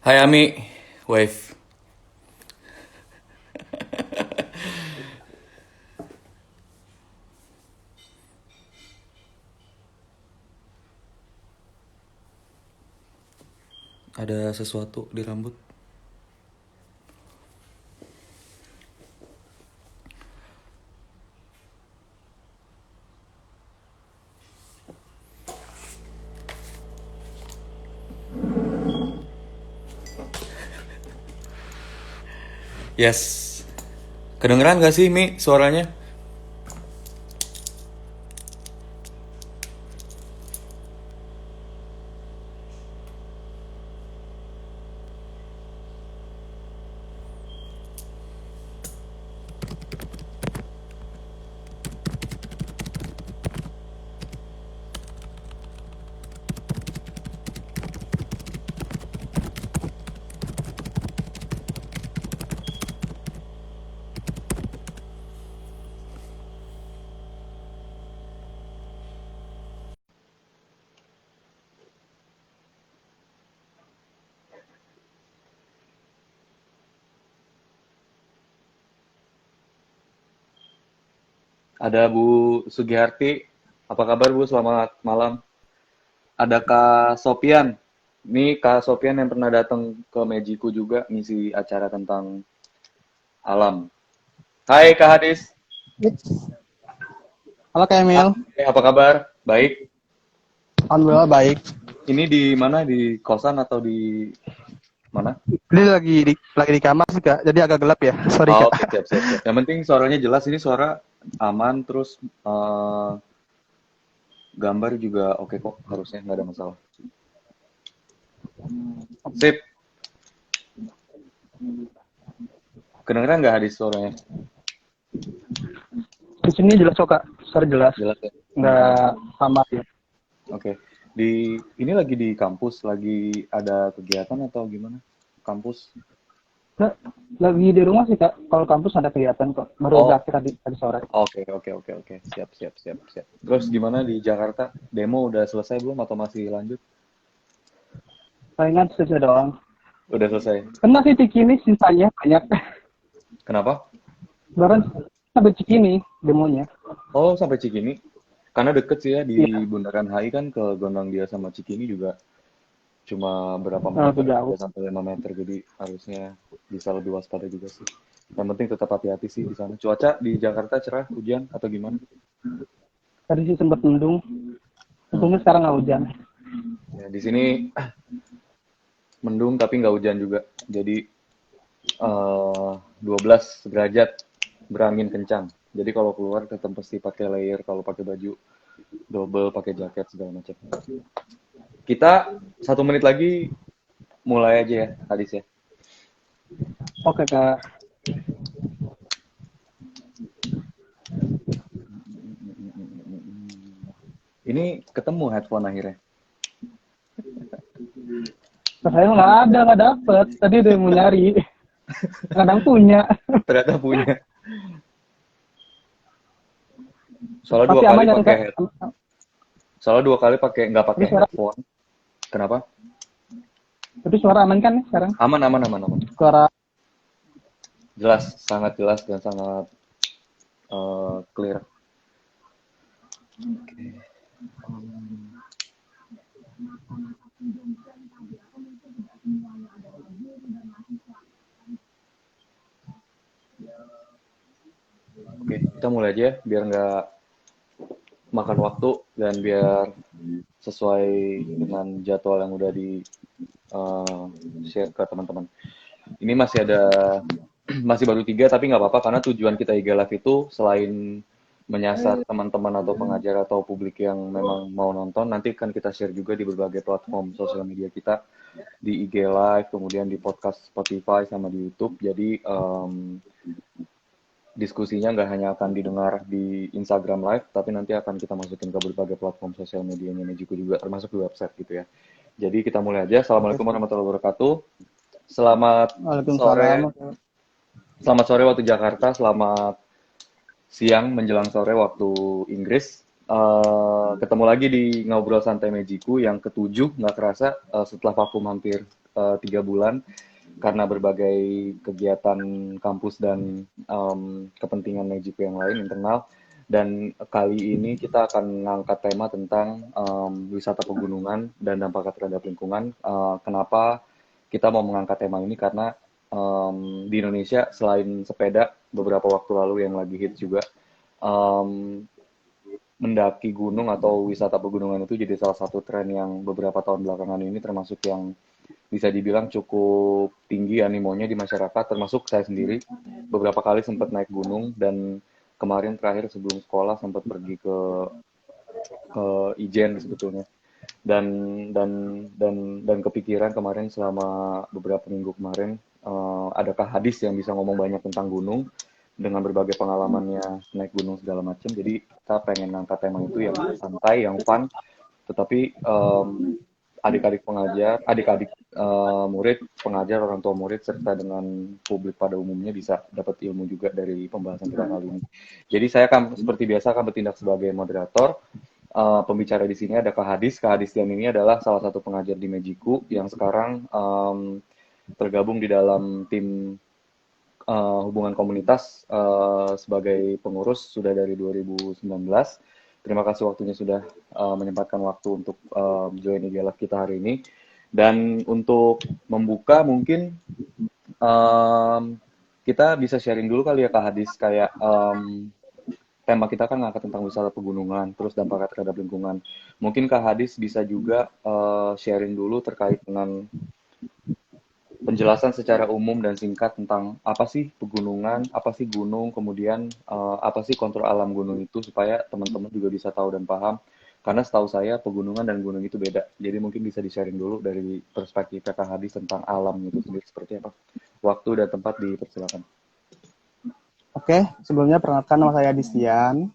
Hai Ami, wave. Ada sesuatu di rambut. Yes. Kedengeran gak sih Mi suaranya? Ada Bu Sugiharti. Apa kabar Bu? Selamat malam. Ada Kak Sopian. Ini Kak Sopian yang pernah datang ke Mejiku juga ngisi acara tentang alam. Hai Kak Hadis. Halo Kak Emil, Apa kabar? Baik. alhamdulillah baik. Ini di mana? Di kosan atau di mana? Ini lagi di kamar sih Kak, jadi agak gelap ya. Sorry Oh, Kak. oke, siap, siap, siap. Yang penting suaranya jelas. Ini suara aman, terus gambar juga oke kok, harusnya nggak ada masalah. Sip, kedengeran nggak Hadis suaranya? Di sini jelas kok Kak, suara jelas. Jelas ya? Nggak sama ya. Oke. Ini lagi di kampus, lagi ada kegiatan atau gimana? Kampus? Nggak, lagi di rumah sih Kak. Kalau kampus ada kegiatan kok. Baru Oh, berakhir tadi sore. oke, oke, oke, oke. Siap, siap, siap, siap. Terus gimana di Jakarta? Demo udah selesai belum atau masih lanjut? Palingan selesai doang. Udah selesai. Kan masih Cikini sisanya banyak. Kenapa? Bahkan sampai Cikini demonya. Oh, sampai Cikini. Karena deket sih ya di Iya, Bundaran HI kan ke Gondang Dia sama Cikini juga cuma berapa terlalu meter, jauh. 3 sampai 5 meter, jadi harusnya bisa lebih waspada juga sih. Yang penting tetap hati-hati sih di sana. Cuaca di Jakarta cerah, hujan atau gimana? Tadi sih sempat mendung. Hmm. Untungnya sekarang nggak hujan. Ya, di sini mendung tapi nggak hujan juga. Jadi 12 derajat berangin kencang. Jadi kalau keluar tetap mesti pakai layer, kalau pakai baju double, pakai jaket segala macam. Kita 1 menit lagi mulai aja ya, Hadis ya. Oke Kak. Ini ketemu headphone akhirnya. Saya nggak dapet. Tadi udah mau nyari. Kadang punya. Ternyata punya. Soalnya dua Masih kali aman ya pakai Kak? head, soalnya dua kali nggak Tapi pakai suara headphone. Kenapa? Tapi suara aman kan nih sekarang? Aman, aman, aman, aman. Suara Jelas, sangat jelas dan sangat clear. Oke, kita mulai aja ya, biar nggak makan waktu dan biar sesuai dengan jadwal yang udah di eh, share ke teman-teman. Ini masih ada masih baru 3 tapi nggak apa-apa karena tujuan kita IG Live itu selain menyasar teman-teman atau pengajar atau publik yang memang mau nonton, nanti kan kita share juga di berbagai platform sosial media kita, di IG Live, kemudian di podcast Spotify sama di YouTube. Jadi diskusinya nggak hanya akan didengar di Instagram Live, tapi nanti akan kita masukin ke berbagai platform sosial medianya Mejiku juga, termasuk di website gitu ya. Jadi kita mulai aja. Assalamualaikum warahmatullahi wabarakatuh. Selamat Waalaikumsalam. sore, selamat sore waktu Jakarta, selamat siang menjelang sore waktu Inggris. Ketemu lagi di Ngobrol Santai Mejiku yang ketujuh, nggak kerasa setelah vakum hampir 3 bulan karena berbagai kegiatan kampus dan kepentingan Mejiku yang lain internal. Dan kali ini kita akan mengangkat tema tentang wisata pegunungan dan dampaknya terhadap lingkungan. Kenapa kita mau mengangkat tema ini? Karena di Indonesia selain sepeda, beberapa waktu lalu yang lagi hit juga, mendaki gunung atau wisata pegunungan itu jadi salah satu tren yang beberapa tahun belakangan ini termasuk yang bisa dibilang cukup tinggi animonya di masyarakat, termasuk saya sendiri. Beberapa kali sempat naik gunung dan kemarin terakhir sebelum sekolah sempat pergi ke Ijen sebetulnya. Dan dan kepikiran kemarin selama beberapa minggu kemarin, adakah hadis yang bisa ngomong banyak tentang gunung dengan berbagai pengalamannya naik gunung segala macam. Jadi kita pengen angkat tema itu yang santai, yang fun, tetapi adik-adik pengajar, adik-adik murid, pengajar, orang tua murid, serta dengan publik pada umumnya bisa dapat ilmu juga dari pembahasan kita kali ini. Jadi saya akan seperti biasa akan bertindak sebagai moderator. Pembicara di sini ada Kak Hadis. Kak Hadis yang ini adalah salah satu pengajar di Mejiku yang sekarang tergabung di dalam tim hubungan komunitas sebagai pengurus sudah dari 2019. Terima kasih waktunya sudah menyempatkan waktu untuk join IG Live kita hari ini. Dan untuk membuka mungkin kita bisa sharing dulu kali ya Kak Hadis, kayak tema kita kan ngangkat tentang wisata pegunungan, terus dampaknya terhadap lingkungan. Mungkin Kak Hadis bisa juga sharing dulu terkait dengan penjelasan secara umum dan singkat tentang apa sih pegunungan, apa sih gunung, kemudian apa sih kontrol alam gunung itu, supaya teman-teman juga bisa tahu dan paham. Karena setahu saya pegunungan dan gunung itu beda. Jadi mungkin bisa di-sharing dulu dari perspektif Kak Hadis tentang alam itu sendiri seperti apa. Waktu dan tempat dipersilakan. Oke, sebelumnya perkenalkan nama saya Distian.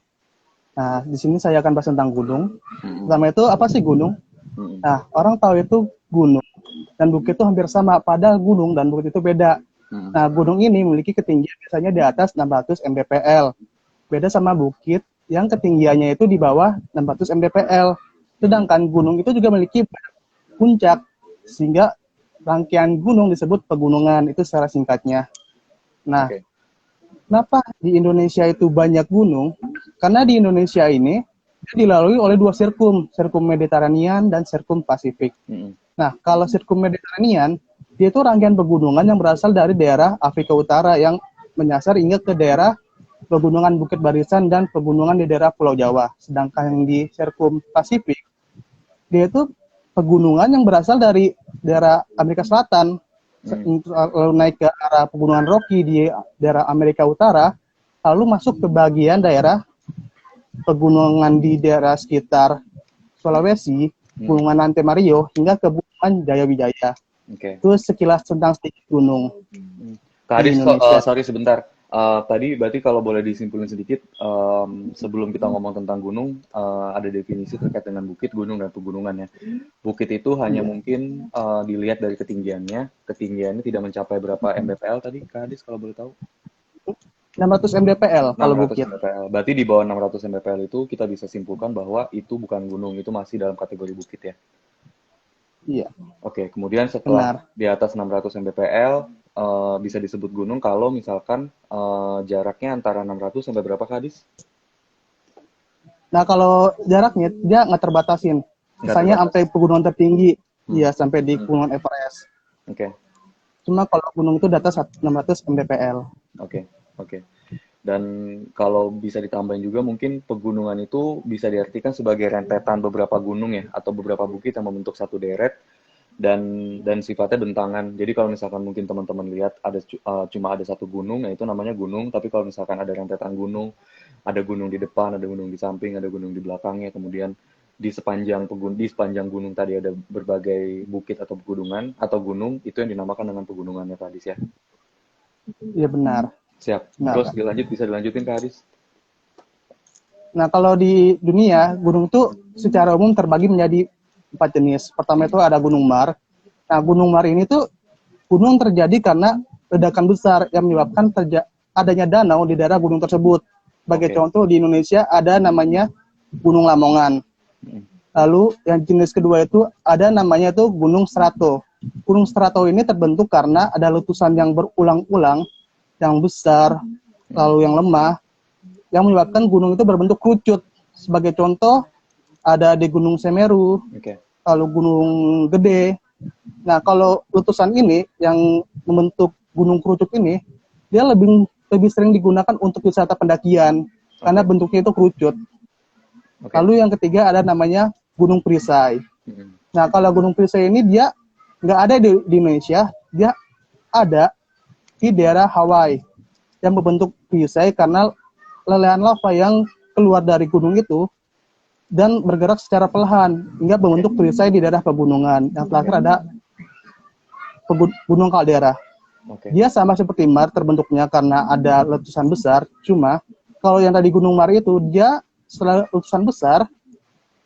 Nah, di sini saya akan bahas tentang gunung. Pertama itu apa sih gunung? Nah, orang tahu itu gunung dan bukit itu hampir sama, padahal gunung dan bukit itu beda. Nah, gunung ini memiliki ketinggian biasanya di atas 600 mdpl. Beda sama bukit yang ketinggiannya itu di bawah 600 mdpl. Sedangkan gunung itu juga memiliki puncak, sehingga rangkaian gunung disebut pegunungan, itu secara singkatnya. Nah, kenapa di Indonesia itu banyak gunung? Karena di Indonesia ini dilalui oleh 2 sirkum Mediterranean dan sirkum Pasifik. Nah, kalau sirkum Mediterranean, dia itu rangkaian pegunungan yang berasal dari daerah Afrika Utara yang menyasar hingga ke daerah pegunungan Bukit Barisan dan pegunungan di daerah Pulau Jawa. Sedangkan yang di sirkum Pasifik, dia itu pegunungan yang berasal dari daerah Amerika Selatan, lalu naik ke arah pegunungan Rocky di daerah Amerika Utara, lalu masuk ke bagian daerah pegunungan di daerah sekitar Sulawesi, Gunungan Ante Mario, hingga ke Gunungan Jayawijaya. Itu sekilas tentang sedikit gunung. Kak Hadis, sorry sebentar. Tadi berarti kalau boleh disimpulin sedikit, sebelum kita ngomong tentang gunung, ada definisi terkait dengan bukit, gunung, dan pegunungan ya. Bukit itu hanya mungkin dilihat dari ketinggiannya. Ketinggiannya tidak mencapai berapa mdpl tadi, Kak Hadis, kalau boleh tahu? 600 mdpl kalau bukit. mdpl. Berarti di bawah 600 mdpl itu kita bisa simpulkan bahwa itu bukan gunung, itu masih dalam kategori bukit ya? Iya. Oke, kemudian setelah di atas 600 mdpl, bisa disebut gunung kalau misalkan jaraknya antara 600 sampai berapa, Kak Hadis? Nah, kalau jaraknya dia nggak terbatasin. Misalnya sampai pegunungan tertinggi, ya sampai di Gunung Everest. Cuma kalau gunung itu di atas 600 mdpl. Oke. Dan kalau bisa ditambahin juga mungkin pegunungan itu bisa diartikan sebagai rentetan beberapa gunung ya, atau beberapa bukit yang membentuk satu deret dan sifatnya bentangan. Jadi kalau misalkan mungkin teman-teman lihat ada cuma ada satu gunung, ya itu namanya gunung. Tapi kalau misalkan ada rentetan gunung, ada gunung di depan, ada gunung di samping, ada gunung di belakangnya, kemudian di sepanjang gunung tadi ada berbagai bukit atau pegunungan atau gunung, itu yang dinamakan dengan pegunungannya Kak Hadis ya. Iya benar. Siap. Terus bisa dilanjutin Kak Hadis. Nah, kalau di dunia, gunung itu secara umum terbagi menjadi 4 jenis. Pertama itu ada Gunung Mar. Nah, Gunung Mar ini tuh gunung terjadi karena ledakan besar yang menyebabkan adanya danau di daerah gunung tersebut. Sebagai contoh di Indonesia ada namanya Gunung Lamongan. Lalu yang jenis kedua itu ada namanya itu Gunung Serato. Gunung Strato ini terbentuk karena ada letusan yang berulang-ulang, yang besar, lalu yang lemah, yang menyebabkan gunung itu berbentuk kerucut. Sebagai contoh, ada di Gunung Semeru, lalu Gunung Gede. Nah, kalau letusan ini yang membentuk gunung kerucut ini, dia lebih sering digunakan untuk wisata pendakian karena bentuknya itu kerucut. Lalu yang ketiga ada namanya Gunung Perisai. Nah, kalau Gunung Perisai ini dia nggak ada di Indonesia, dia ada di daerah Hawaii yang membentuk perisai karena lelehan lava yang keluar dari gunung itu dan bergerak secara perlahan hingga membentuk perisai di daerah pegunungan. Yang terakhir ada Gunung Kaldera. Dia sama seperti Mar terbentuknya karena ada letusan besar, cuma kalau yang tadi Gunung Mar itu dia setelah letusan besar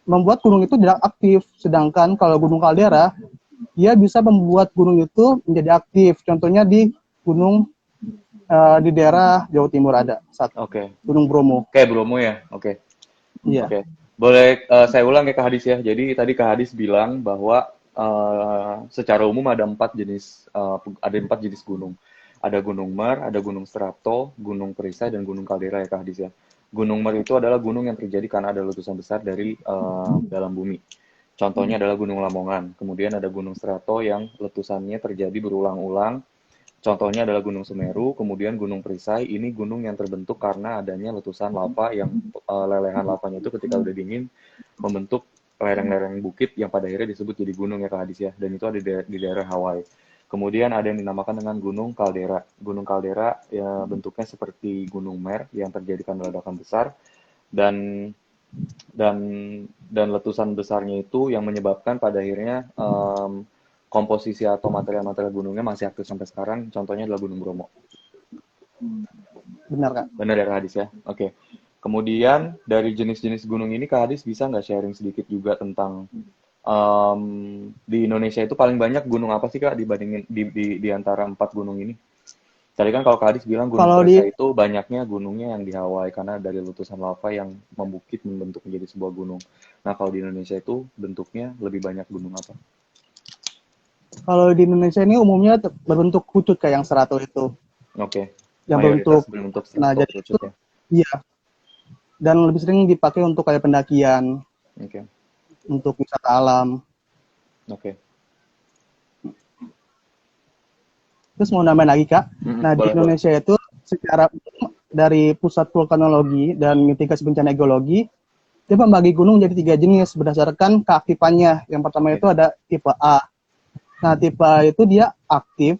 membuat gunung itu tidak aktif, sedangkan kalau Gunung Kaldera dia bisa membuat gunung itu menjadi aktif. Contohnya di gunung di daerah Jawa Timur ada satu. Gunung Bromo. Bromo ya. Iya. Boleh saya ulang ya Kak Hadis ya. Jadi tadi Kak Hadis bilang bahwa secara umum ada empat jenis gunung. Ada Gunung Mar, ada Gunung Strato, Gunung Perisai, dan Gunung Kaldera ya Kak Hadis ya. Gunung Mar itu adalah gunung yang terjadi karena ada letusan besar dari dalam bumi. Contohnya adalah Gunung Lamongan. Kemudian ada Gunung Strato yang letusannya terjadi berulang-ulang. Contohnya adalah Gunung Semeru. Kemudian Gunung Perisai, ini gunung yang terbentuk karena adanya letusan lava yang lelehan lavanya itu ketika udah dingin membentuk lereng-lereng bukit yang pada akhirnya disebut jadi gunung ya Kak Hadis ya. Dan itu ada di daerah Hawaii. Kemudian ada yang dinamakan dengan Gunung Kaldera. Gunung Kaldera ya bentuknya seperti Gunung Mer yang terjadi karena ledakan besar dan letusan besarnya itu yang menyebabkan pada akhirnya komposisi atau material-material gunungnya masih aktif sampai sekarang. Contohnya adalah Gunung Bromo. Benar Kak. Benar ya Kak Hadis ya. Kemudian dari jenis-jenis gunung ini Kak Hadis bisa nggak sharing sedikit juga tentang di Indonesia itu paling banyak gunung apa sih Kak dibandingin di antara 4 gunung ini? Tadi kan kalau Kak Hadis bilang Gunung Perisai itu banyaknya gunungnya yang di Hawaii karena dari letusan lava yang membukit membentuk menjadi sebuah gunung. Nah kalau di Indonesia itu bentuknya lebih banyak gunung apa? Kalau di Indonesia ini umumnya berbentuk kerucut kayak yang Strato itu. Yang berbentuk nah jadi itu ya? Iya. Dan lebih sering dipakai untuk kayak pendakian. Untuk wisata alam. Terus mau nambahin lagi Kak. Nah di Indonesia itu secara dari Pusat Vulkanologi dan Mitigasi Bencana Geologi dia membagi gunung menjadi 3 jenis berdasarkan keaktifannya. Yang pertama itu ada tipe A. Nah tipe A itu dia aktif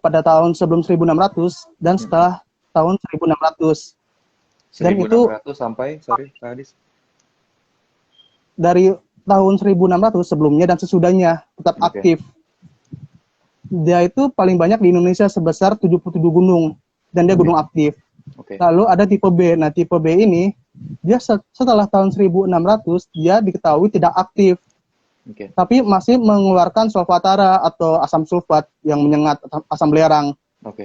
pada tahun sebelum 1600 dan setelah tahun 1600. Dan 1600 itu sampai Kak Hadis. Dari tahun 1600 sebelumnya dan sesudahnya tetap aktif. Dia itu paling banyak di Indonesia sebesar 77 gunung dan dia gunung aktif. Lalu ada tipe B. Nah, tipe B ini dia setelah tahun 1600 dia diketahui tidak aktif. Tapi masih mengeluarkan solvatara atau asam sulfat yang menyengat asam belerang.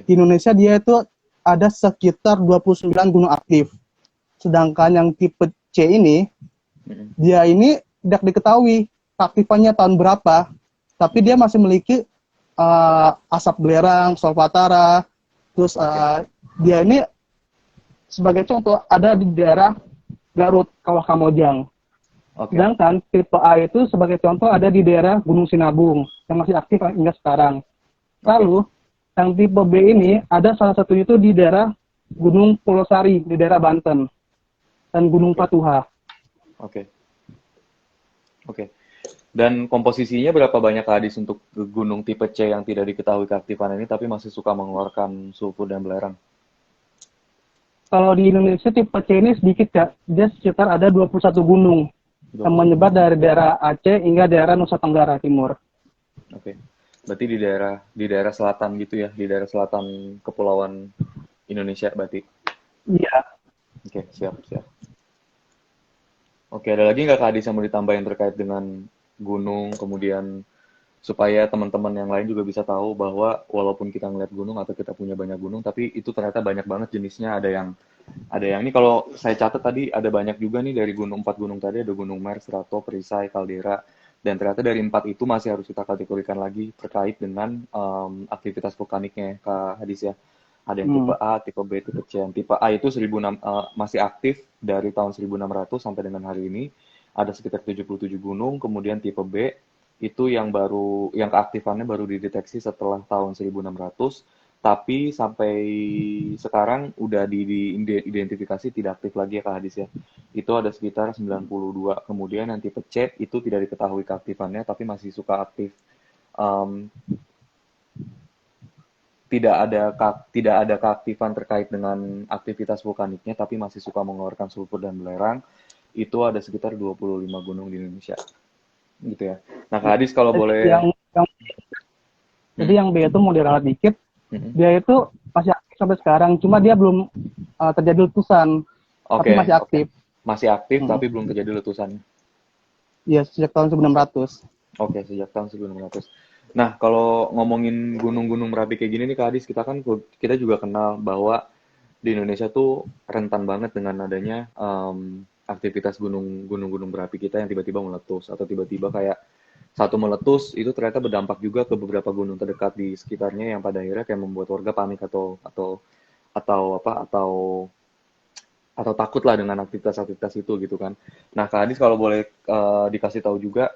Di Indonesia dia itu ada sekitar 29 gunung aktif. Sedangkan yang tipe C ini dia ini tidak diketahui aktifannya tahun berapa, tapi dia masih memiliki asap belerang, solvatara, terus dia ini sebagai contoh ada di daerah Garut, Kawah Kamojang. Sedangkan tipe A itu sebagai contoh ada di daerah Gunung Sinabung yang masih aktif hingga sekarang. Lalu yang tipe B ini ada salah satunya itu di daerah Gunung Pulosari di daerah Banten dan Gunung Patuha. Dan komposisinya berapa banyak Kak Hadis untuk gunung tipe C yang tidak diketahui keaktifan ini tapi masih suka mengeluarkan sulfur dan belerang? Kalau di Indonesia tipe C ini sedikit ya, dia sekitar ada 21 gunung yang menyebar dari daerah Aceh hingga daerah Nusa Tenggara Timur. Berarti di daerah selatan gitu ya, di daerah selatan kepulauan Indonesia berarti? Iya. Siap. Ada lagi nggak Kak Hadis yang mau ditambahin terkait dengan gunung, kemudian supaya teman-teman yang lain juga bisa tahu bahwa walaupun kita ngeliat gunung atau kita punya banyak gunung, tapi itu ternyata banyak banget jenisnya. Ada yang ini kalau saya catat tadi ada banyak juga nih dari 4 gunung tadi, ada Gunung Mer, Strato, Perisai, Kaldera. Dan ternyata dari 4 itu masih harus kita kategorikan lagi terkait dengan aktivitas vulkaniknya, Kak Hadis ya. Ada yang tipe A, tipe B, tipe C. Yang tipe A itu masih aktif dari tahun 1600 sampai dengan hari ini. Ada sekitar 77 gunung. Kemudian tipe B itu yang keaktifannya baru dideteksi setelah tahun 1600. Tapi sampai sekarang udah diidentifikasi tidak aktif lagi ya Kak Hadis ya. Itu ada sekitar 92. Kemudian yang tipe C itu tidak diketahui keaktifannya tapi masih suka aktif. Um, tidak ada keaktifan terkait dengan aktivitas vulkaniknya tapi masih suka mengeluarkan sulfur dan belerang. Itu ada sekitar 25 gunung di Indonesia. Gitu ya. Nah, Kak Hadis kalau boleh yang jadi yang B itu mau diralat dikit, dia itu masih aktif sampai sekarang, cuma dia belum terjadi letusan, tapi masih aktif. Masih aktif tapi belum terjadi letusan. Iya, sejak tahun 1600. Oke, sejak tahun 1600. Nah, kalau ngomongin gunung-gunung Merapi kayak gini nih Kak Hadis, kita juga kenal bahwa di Indonesia tuh rentan banget dengan adanya aktivitas gunung-gunung berapi kita yang tiba-tiba meletus atau tiba-tiba kayak satu meletus itu ternyata berdampak juga ke beberapa gunung terdekat di sekitarnya yang pada akhirnya kayak membuat warga panik atau takut lah dengan aktivitas-aktivitas itu gitu kan. Nah, Kak Hadis kalau boleh dikasih tahu juga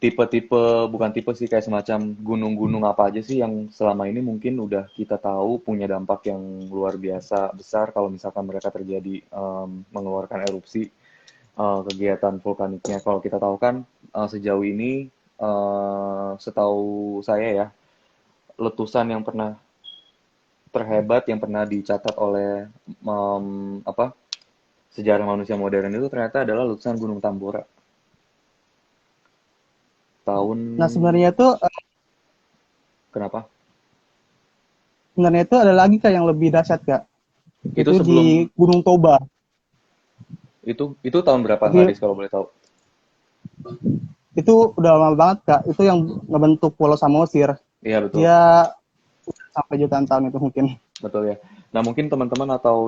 bukan tipe sih kayak semacam gunung-gunung apa aja sih yang selama ini mungkin udah kita tahu punya dampak yang luar biasa besar kalau misalkan mereka terjadi mengeluarkan erupsi kegiatan vulkaniknya. Kalau kita tahu kan sejauh ini setahu saya ya letusan yang pernah terhebat yang pernah dicatat oleh sejarah manusia modern itu ternyata adalah letusan Gunung Tambora tahun. Nah, sebenarnya Kenapa? itu ada lagi Kak yang lebih dahsyat Kak. Itu Itu sebelum di Gunung Toba. itu tahun berapa Tapi Hadis kalau boleh tahu? itu udah lama banget Kak. Itu yang ngebentuk Pulau Samosir. Iya betul. Dia sampai jutaan tahun itu mungkin. Betul ya. Nah, mungkin teman-teman atau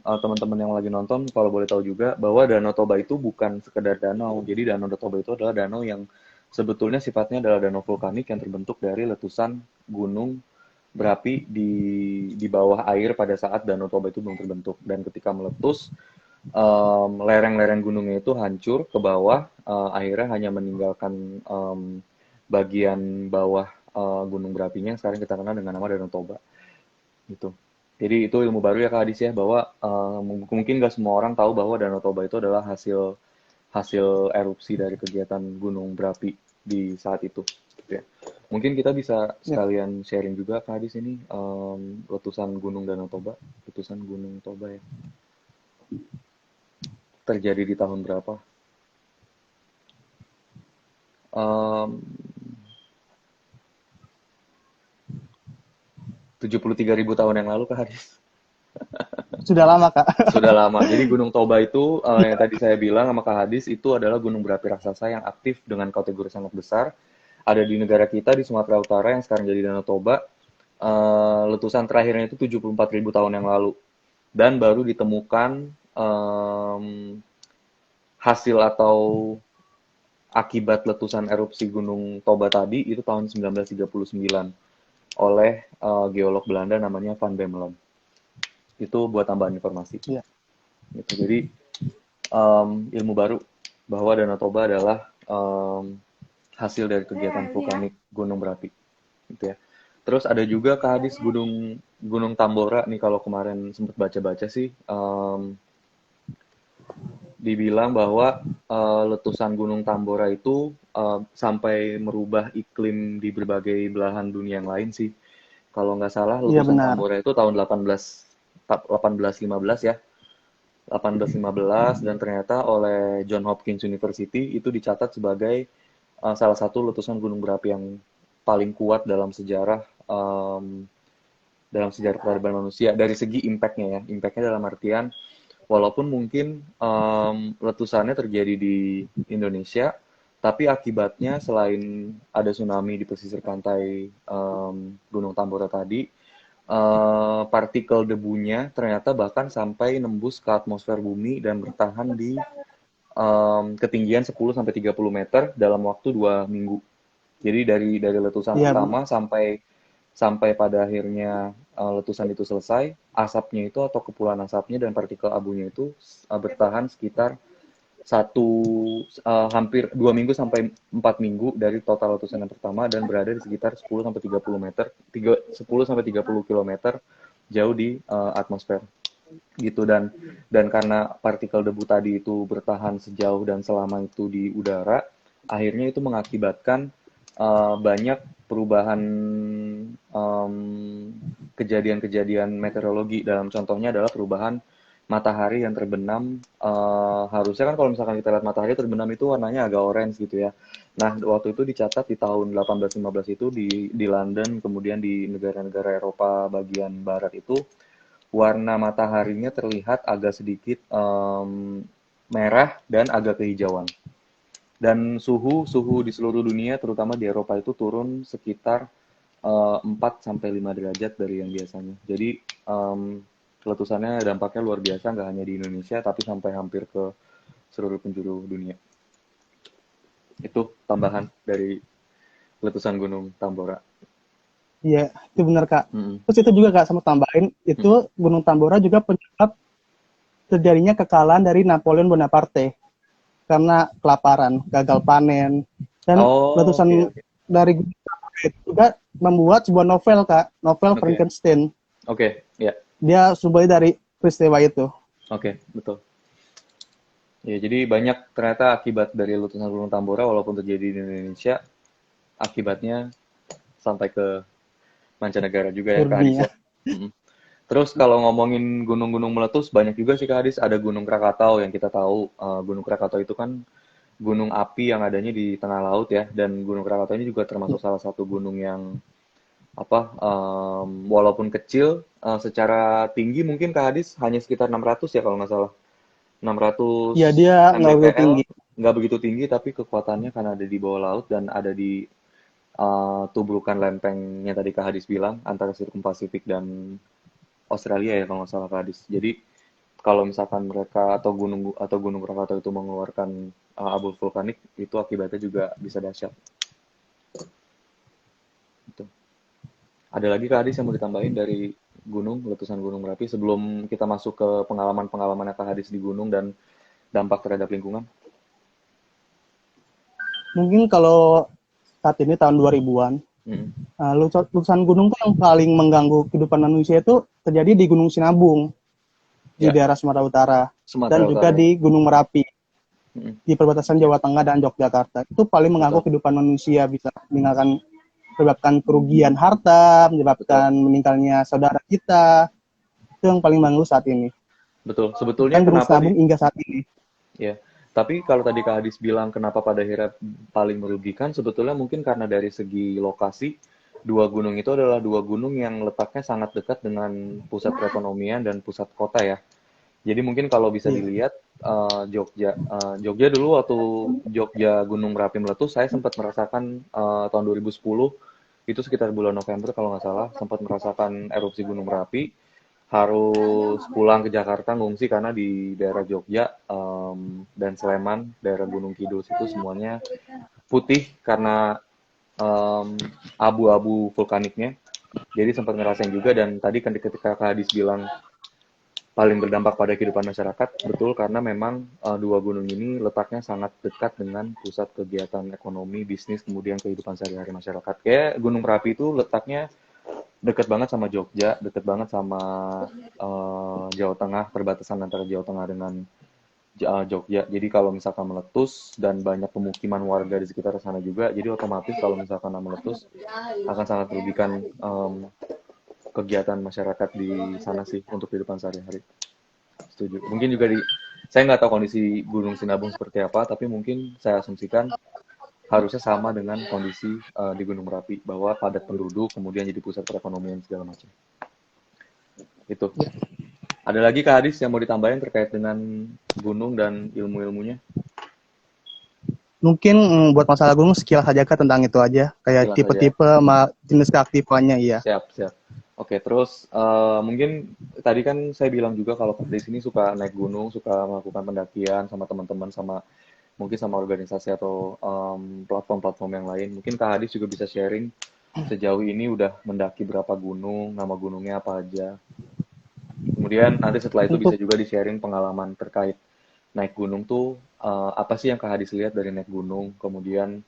teman-teman yang lagi nonton kalau boleh tahu juga bahwa Danau Toba itu bukan sekedar danau. Jadi Danau Toba itu adalah danau yang sebetulnya sifatnya adalah danau vulkanik yang terbentuk dari letusan gunung berapi di bawah air pada saat Danau Toba itu belum terbentuk. Dan ketika meletus, lereng-lereng gunungnya itu hancur ke bawah, akhirnya hanya meninggalkan bagian bawah gunung berapinya yang sekarang kita kenal dengan nama Danau Toba. Gitu. Jadi itu ilmu baru ya Kak Adis ya, bahwa mungkin nggak semua orang tahu bahwa Danau Toba itu adalah hasil hasil erupsi dari kegiatan gunung berapi di saat itu. Gitu ya. Mungkin kita bisa sekalian sharing juga Kak Adis ini letusan Gunung Danau Toba, letusan Gunung Toba ya. Terjadi di tahun berapa? 73.000 tahun yang lalu Kak Hadis. Sudah lama Kak. Sudah lama. Jadi Gunung Toba itu yang tadi saya bilang sama Kak Hadis itu adalah gunung berapi raksasa yang aktif dengan kategori sangat besar. Ada di negara kita di Sumatera Utara yang sekarang jadi Danau Toba. Letusan terakhirnya itu 74.000 tahun yang lalu. Dan baru ditemukan hasil atau akibat letusan erupsi Gunung Toba tadi itu tahun 1939 oleh geolog Belanda namanya Van Bemmelen. Itu buat tambahan informasi. Iya. Gitu. Jadi ilmu baru bahwa Danau Toba adalah hasil dari kegiatan vulkanik gunung berapi. Gitu ya. Terus ada juga Kak Hadis Gunung Tambora nih kalau kemarin sempat baca-baca sih dibilang bahwa letusan Gunung Tambora itu sampai merubah iklim di berbagai belahan dunia yang lain sih. Kalau nggak salah letusan Tambora itu tahun 1815 ya. 1815 dan ternyata oleh John Hopkins University itu dicatat sebagai salah satu letusan gunung berapi yang paling kuat dalam sejarah peradaban manusia dari segi impact-nya ya. Impact-nya dalam artian walaupun mungkin letusannya terjadi di Indonesia, tapi akibatnya selain ada tsunami di pesisir pantai Gunung Tambora tadi, partikel debunya ternyata bahkan sampai nembus ke atmosfer bumi dan bertahan di ketinggian 10 sampai 30 meter dalam waktu 2 minggu. Jadi dari letusan Iya, pertama sampai sampai pada akhirnya letusan itu selesai, asapnya itu atau kepulan asapnya dan partikel abunya itu bertahan sekitar hampir 2 minggu sampai 4 minggu dari total letusan yang pertama dan berada di sekitar 10 sampai 30 meter, 10 sampai 30 kilometer jauh di atmosfer gitu. Dan karena partikel debu tadi itu bertahan sejauh dan selama itu di udara, akhirnya itu mengakibatkan banyak perubahan kejadian-kejadian meteorologi. Dalam contohnya adalah perubahan matahari yang terbenam. Harusnya kan kalau misalkan kita lihat matahari terbenam itu warnanya agak orange gitu ya. Nah, waktu itu dicatat di tahun 1815 itu di London, kemudian di negara-negara Eropa bagian barat itu warna mataharinya terlihat agak sedikit merah dan agak kehijauan. Dan suhu di seluruh dunia, terutama di Eropa itu turun sekitar 4 sampai 5 derajat dari yang biasanya. Jadi letusannya dampaknya luar biasa, nggak hanya di Indonesia, tapi sampai hampir ke seluruh penjuru dunia. Itu tambahan dari letusan Gunung Tambora. iya, itu benar Kak. Terus itu juga Kak, sama tambahin, itu Gunung Tambora juga penyebab terjadinya kekalahan dari Napoleon Bonaparte karena kelaparan, gagal panen, dan letusan dari Gunung Tambora itu juga membuat sebuah novel Kak, novel Frankenstein. Ya. Dia sumbernya dari peristiwa itu. Betul. Ya, jadi banyak ternyata akibat dari letusan Gunung Tambora walaupun terjadi di Indonesia, akibatnya sampai ke mancanegara juga ya Kak Hadis ya. Terus kalau ngomongin gunung-gunung meletus banyak juga sih Kak Hadis. Ada Gunung Krakatau yang kita tahu. Gunung Krakatau itu kan gunung api yang adanya di tengah laut ya. Dan Gunung Krakatau ini juga termasuk salah satu gunung yang walaupun kecil, secara tinggi mungkin Kak Hadis hanya sekitar 600 ya kalau nggak salah. 600 ya, dia nggak begitu mdpl, tinggi. nggak begitu tinggi tapi kekuatannya karena ada di bawah laut dan ada di tubrukan lempengnya tadi Kak Hadis bilang antara Sirkum Pasifik dan Australia ya kalau nggak salah Kak Hadis. Jadi kalau misalkan mereka atau Gunung Krakatau itu mengeluarkan abu vulkanik itu akibatnya juga bisa dahsyat. Itu. Ada lagi Kak Hadis yang mau ditambahin dari letusan Gunung Merapi sebelum kita masuk ke pengalaman-pengalaman Kak Hadis di gunung dan dampak terhadap lingkungan? Mungkin kalau saat ini tahun 2000-an, letusan gunung yang paling mengganggu kehidupan manusia itu terjadi di Gunung Sinabung, di daerah Sumatera Utara, dan juga di Gunung Merapi, di perbatasan Jawa Tengah dan Yogyakarta. Itu paling mengganggu kehidupan manusia, bisa menyebabkan kerugian harta, menyebabkan meninggalnya saudara kita. Itu yang paling mengganggu saat ini. Betul. Sebetulnya dan kenapa hingga saat ini. Ya. Tapi kalau tadi Kak Hadis bilang kenapa pada akhirnya paling merugikan, sebetulnya mungkin karena dari segi lokasi, dua gunung itu adalah dua gunung yang letaknya sangat dekat dengan pusat perekonomian dan pusat kota ya. Jadi mungkin kalau bisa dilihat Jogja dulu waktu Jogja Gunung Merapi meletus, saya sempat merasakan tahun 2010 itu sekitar bulan November kalau nggak salah sempat merasakan erupsi Gunung Merapi, harus pulang ke Jakarta ngungsi karena di daerah Jogja dan Sleman, daerah Gunung Kidul itu semuanya putih karena abu-abu vulkaniknya. Jadi sempat ngerasain juga dan tadi kan ketika Kak Hadis bilang paling berdampak pada kehidupan masyarakat, betul karena memang dua gunung ini letaknya sangat dekat dengan pusat kegiatan ekonomi, bisnis, kemudian kehidupan sehari-hari masyarakat. Kayak Gunung Merapi itu letaknya dekat banget sama Jogja, dekat banget sama Jawa Tengah, perbatasan antara Jawa Tengah dengan Jogja. Jadi kalau misalkan meletus dan banyak pemukiman warga di sekitar sana juga, jadi otomatis kalau misalkan meletus akan sangat merugikan kegiatan masyarakat di sana sih untuk kehidupan sehari-hari. Setuju. Mungkin juga saya nggak tahu kondisi Gunung Sinabung seperti apa, tapi mungkin saya asumsikan harusnya sama dengan kondisi di Gunung Merapi, bahwa padat penduduk, kemudian jadi pusat perekonomian segala macam. Itu. Ada lagi Kak Hadis yang mau ditambahin terkait dengan gunung dan ilmu-ilmunya? Mungkin buat masalah gunung sekilas saja Kak tentang itu aja. Kayak tipe-tipe sama jenis keaktifannya, iya. Siap. Oke, terus mungkin tadi kan saya bilang juga kalau di sini suka naik gunung, suka melakukan pendakian sama teman-teman, sama mungkin sama organisasi atau platform-platform yang lain. Mungkin Kak Hadis juga bisa sharing sejauh ini udah mendaki berapa gunung, nama gunungnya apa aja. Kemudian nanti setelah itu bisa Untuk juga di-sharing pengalaman terkait naik gunung tuh apa sih yang Kak Hadis lihat dari naik gunung, kemudian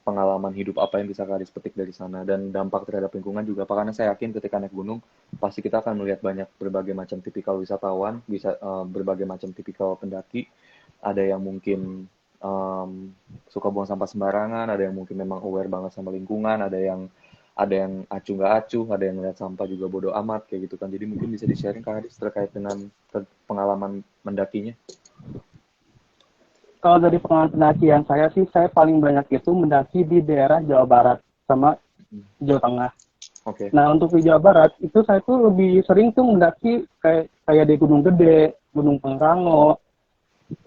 pengalaman hidup apa yang bisa Kak Hadis petik dari sana, dan dampak terhadap lingkungan juga apa, karena saya yakin ketika naik gunung pasti kita akan melihat banyak berbagai macam tipikal wisatawan, bisa berbagai macam tipikal pendaki, ada yang mungkin em, suka buang sampah sembarangan, ada yang mungkin memang aware banget sama lingkungan, ada yang acuh nggak acuh, ada yang ngeliat sampah juga bodo amat kayak gitu kan. Jadi mungkin bisa di-sharing Kak Hadis terkait dengan pengalaman mendakinya. kalau dari pengalaman pendakian saya sih, saya paling banyak itu mendaki di daerah Jawa Barat sama Jawa Tengah. Oke. Nah, untuk di Jawa Barat itu saya tuh lebih sering tuh mendaki kayak di Gunung Gede, Gunung Pangrango,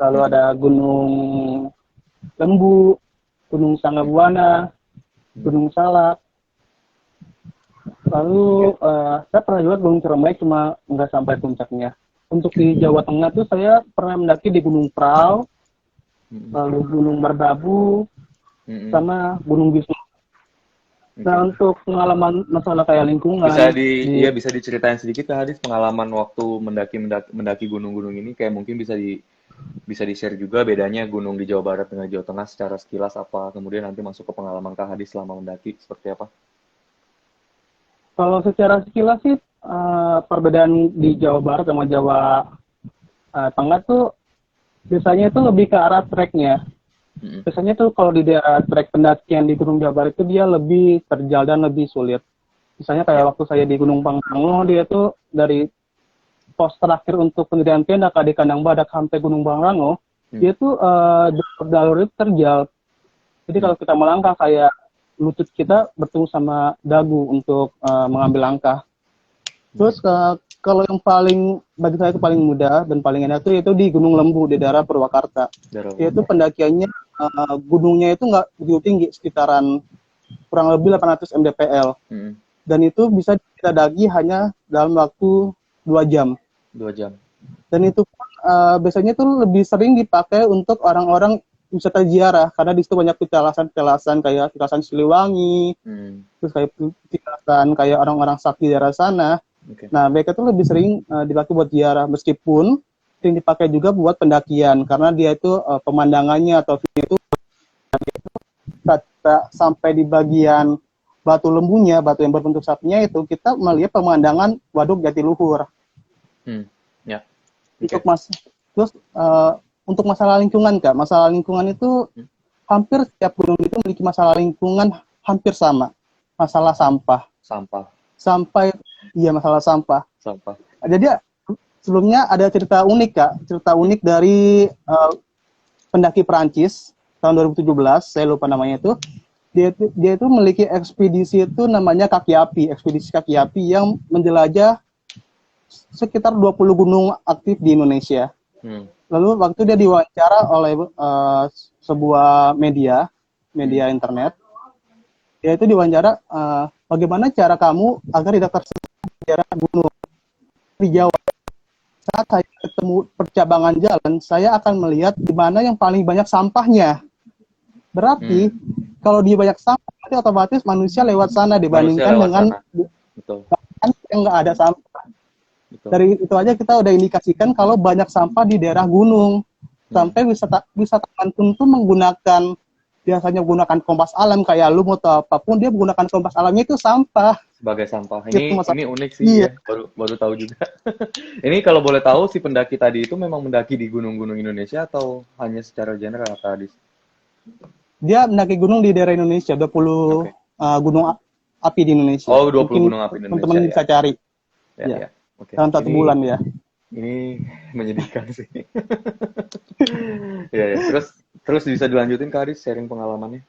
lalu ada Gunung Lembu, Gunung Sanggabuana, Gunung Salak. Lalu saya pernah juga Gunung Ciremai, cuma nggak sampai puncaknya. Untuk di Jawa Tengah tuh saya pernah mendaki di Gunung Prau, lalu Gunung Merbabu, sama Gunung Bisma. Nah, untuk pengalaman masalah kayak lingkungan, Bisa diceritain sedikit Kak Hadis pengalaman waktu mendaki gunung-gunung ini, kayak mungkin bisa di-share juga bedanya gunung di Jawa Barat dengan Jawa Tengah secara sekilas apa, kemudian nanti masuk ke pengalaman Kak Hadis selama mendaki seperti apa. kalau secara sekilas sih perbedaan di Jawa Barat sama Jawa Tengah tuh biasanya itu lebih ke arah treknya. Biasanya tuh kalau di daerah trek pendakian di Gunung Jawa Barat itu dia lebih terjal dan lebih sulit. Misalnya kayak waktu saya di Gunung Pangrango, dia tuh dari pos terakhir untuk pendirian tenda di Kandang Badak sampai Gunung Pangrango, dia tuh jalur itu terjal. Jadi kalau kita melangkah kayak lutut kita bertemu sama dagu untuk mengambil langkah. Terus kalau yang paling bagi saya itu paling mudah dan paling enak itu di Gunung Lembu di daerah Purwakarta. Yaitu pendakiannya gunungnya itu nggak begitu tinggi, sekitaran kurang lebih 800 mdpl. Dan itu bisa kita daki hanya dalam waktu 2 jam. 2 jam. Dan itu biasanya tuh lebih sering dipakai untuk orang-orang wisata ziarah, karena di situ banyak petalasan-petalasan kayak petalasan Siliwangi, terus kayak petalasan kayak orang-orang sakti daerah sana. Okay. Nah, mereka tuh lebih sering dipakai buat ziarah, meskipun sering dipakai juga buat pendakian, karena dia itu pemandangannya atau view itu sampai di bagian batu lembunya, batu yang berbentuk sapinya itu, kita melihat pemandangan Waduk Jatiluhur. Yeah. Okay. Terus untuk masalah lingkungan, Kak, masalah lingkungan itu hampir setiap gunung itu memiliki masalah lingkungan hampir sama. Masalah sampah. Iya, masalah sampah. Jadi sebelumnya ada cerita unik, Kak. Cerita unik dari pendaki Perancis tahun 2017, saya lupa namanya itu. Dia itu memiliki ekspedisi itu namanya ekspedisi kaki api yang menjelajah sekitar 20 gunung aktif di Indonesia. Lalu waktu dia diwawancara oleh sebuah media internet, dia itu diwawancara, bagaimana cara kamu agar tidak tersesat di daerah gunung di Jawa. Saat saya ketemu percabangan jalan, saya akan melihat di mana yang paling banyak sampahnya. Berarti kalau di banyak sampah, berarti otomatis manusia lewat sana dibandingkan dengan yang nggak ada sampah. Betul. Dari itu aja kita udah indikasikan kalau banyak sampah di daerah gunung. Sampai wisatawan pun tuh biasanya menggunakan kompas alam kayak lumut atau apapun, dia menggunakan kompas alamnya itu sampah. Sebagai sampah. Ini unik sih, iya. Ya. Baru tahu juga. Ini kalau boleh tahu, si pendaki tadi itu memang mendaki di gunung-gunung Indonesia atau hanya secara general, tadi? Dia mendaki gunung di daerah Indonesia, 20 gunung api di Indonesia. Oh, 20 mungkin gunung api di Indonesia. Teman-teman bisa cari. Ya. Okay. Dalam 1 bulan ya. Ini menyedihkan sih. ya. Terus bisa dilanjutin Kak Hadis sharing pengalamannya.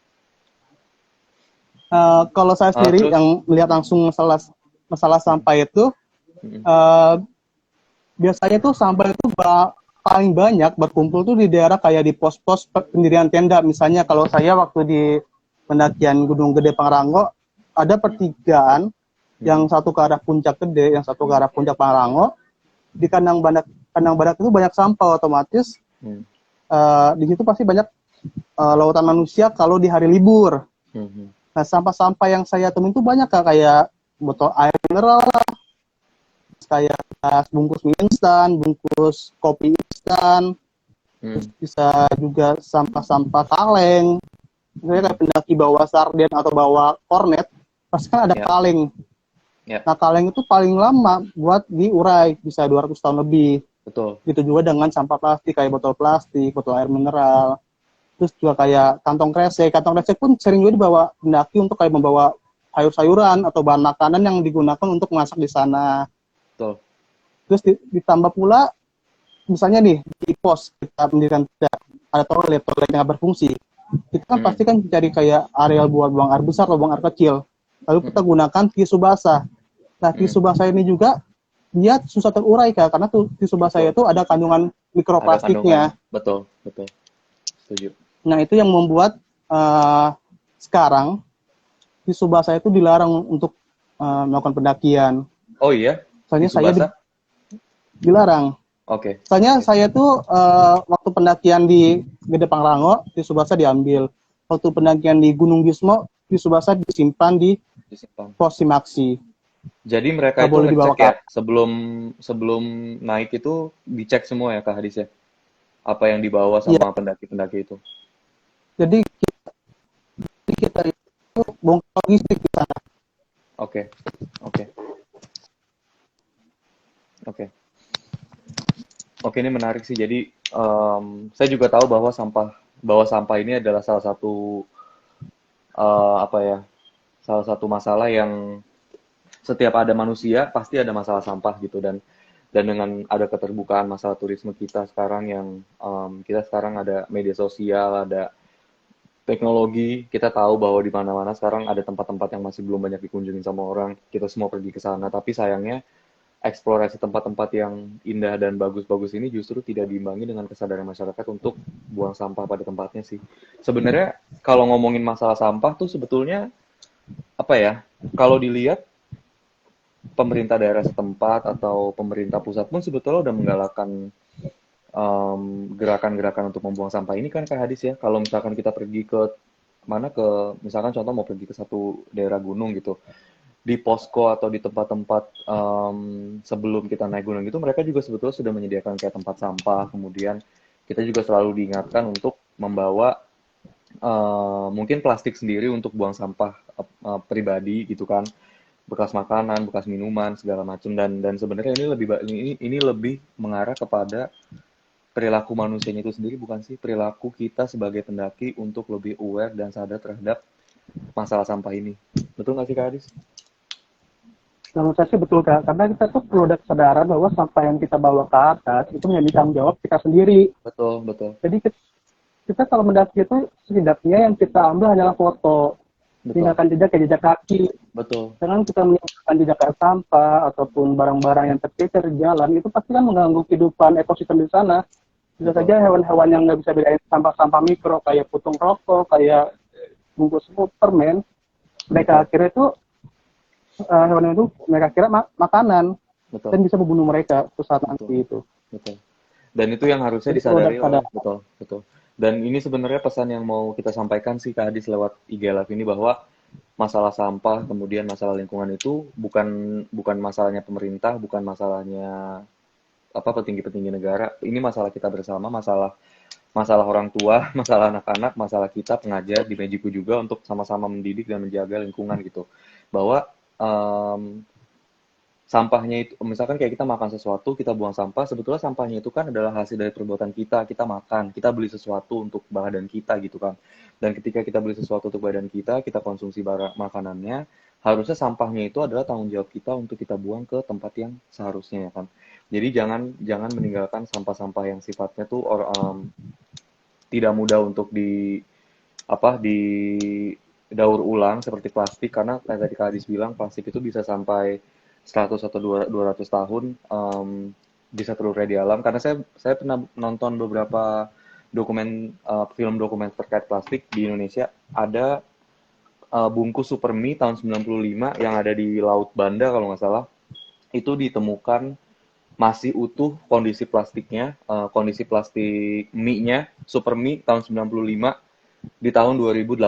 Kalau saya sendiri yang melihat langsung masalah sampah itu, biasanya tuh sampah itu paling banyak berkumpul tuh di daerah kayak di pos-pos pendirian tenda. Misalnya kalau saya waktu di pendakian Gunung Gede Pangrango, ada pertigaan Yang satu ke arah Puncak Gede, yang satu ke arah Puncak Pangrango. Di kandang badak itu banyak sampah, otomatis di situ pasti banyak lautan manusia kalau di hari libur. Nah, sampah-sampah yang saya temuin itu banyak, Kak, kayak botol air mineral, kayak bungkus mie instan, bungkus kopi instan, terus bisa juga sampah-sampah kaleng. Misalnya kayak pendaki bawa sarden atau bawa kornet, pasti kan ada kaleng. Nah, kaleng itu paling lama buat diurai, bisa 200 tahun lebih. Betul. Gitu juga dengan sampah plastik, kayak botol plastik, botol air mineral. Terus juga kayak kantong kresek. Kantong kresek pun sering juga dibawa pendaki untuk kayak membawa sayur-sayuran atau bahan makanan yang digunakan untuk masak di sana. Betul. Terus ditambah pula, misalnya nih, di pos kita mendirikan ada toilet yang nggak berfungsi. Kita kan pasti kan cari kayak areal buat buang air besar atau buang air kecil. Lalu kita gunakan tisu basah. Nah, tisu basah ini juga dia susah terurai, Kak, karena tisu basah itu ada kandungan mikroplastiknya. Betul. Setuju. Nah, itu yang membuat sekarang tisu basah itu dilarang untuk melakukan pendakian. Oh iya? Soalnya saya dilarang. Oke. Soalnya saya tuh waktu pendakian di Gede Pangrango, tisu basah diambil. Waktu pendakian di Gunung Gismo, tisu basah disimpan di pos Simaksi. Jadi mereka itu ngecek ya, sebelum naik itu dicek semua ya, Kak Hadis ya? Apa yang dibawa sama pendaki-pendaki itu? Jadi kita itu bongkar logistik di sana. Oke. Oke, ini menarik sih. Jadi saya juga tahu bahwa sampah ini adalah salah satu salah satu masalah yang setiap ada manusia pasti ada masalah sampah gitu, dan dengan ada keterbukaan masalah turisme kita sekarang yang kita sekarang ada media sosial, ada teknologi, kita tahu bahwa di mana-mana sekarang ada tempat-tempat yang masih belum banyak dikunjungi sama orang. Kita semua pergi ke sana, tapi sayangnya eksplorasi tempat-tempat yang indah dan bagus-bagus ini justru tidak diimbangi dengan kesadaran masyarakat untuk buang sampah pada tempatnya sih. Sebenarnya kalau ngomongin masalah sampah tuh sebetulnya apa ya? Kalau dilihat pemerintah daerah setempat atau pemerintah pusat pun sebetulnya udah menggalakkan gerakan-gerakan untuk membuang sampah ini kan, Kak Hadis ya. Kalau misalkan kita pergi ke misalkan contoh mau pergi ke satu daerah gunung gitu, di posko atau di tempat-tempat sebelum kita naik gunung itu mereka juga sebetulnya sudah menyediakan kayak tempat sampah. Kemudian kita juga selalu diingatkan untuk membawa mungkin plastik sendiri untuk buang sampah pribadi gitu kan, bekas makanan, bekas minuman segala macam, dan sebenarnya ini lebih mengarah kepada perilaku manusianya itu sendiri, bukan sih, perilaku kita sebagai pendaki untuk lebih aware dan sadar terhadap masalah sampah ini. Betul nggak sih, Kak Adis? Menurut saya sih betul, Kak. Karena kita tuh perlu ada kesadaran bahwa sampah yang kita bawa ke atas itu menjadi tanggung jawab kita sendiri. Betul. Jadi kita kalau mendaki itu setidaknya yang kita ambil hanyalah foto, tinggalkan jejak kaki. Betul. Dengan kita meninggalkan jejak sampah ataupun barang-barang yang tercecer di jalan, itu pasti kan mengganggu kehidupan ekosistem di sana. Bisa saja hewan-hewan yang nggak bisa bedain sampah-sampah mikro kayak putung rokok, kayak bungkus permen, mereka akhirnya itu hewan itu mereka kira makanan. Betul. Dan bisa membunuh mereka saat nanti itu. Betul. Dan itu yang harusnya disadari oleh betul. Dan ini sebenarnya pesan yang mau kita sampaikan sih, Kak Hadis, lewat IG Live ini, bahwa masalah sampah kemudian masalah lingkungan itu bukan masalahnya pemerintah, bukan masalahnya petinggi-petinggi negara. Ini masalah kita bersama, masalah orang tua, masalah anak-anak, masalah kita pengajar di Mejiku juga untuk sama-sama mendidik dan menjaga lingkungan gitu. Bahwa sampahnya itu, misalkan kayak kita makan sesuatu, kita buang sampah, sebetulnya sampahnya itu kan adalah hasil dari perbuatan kita makan, kita beli sesuatu untuk badan kita gitu kan. Dan ketika kita beli sesuatu untuk badan kita konsumsi barang makanannya, harusnya sampahnya itu adalah tanggung jawab kita untuk kita buang ke tempat yang seharusnya ya kan. Jadi jangan meninggalkan sampah-sampah yang sifatnya tuh tidak mudah untuk di daur ulang seperti plastik, karena kayak tadi Kak Adis bilang plastik itu bisa sampai 100 atau 200 tahun bisa terurai di alam. Karena saya pernah nonton beberapa film dokumen terkait plastik di Indonesia. Ada bungkus Supermi tahun 95 yang ada di Laut Banda kalau nggak salah, itu ditemukan masih utuh kondisi plastiknya, kondisi plastik mie-nya, Supermi tahun 95 di tahun 2018.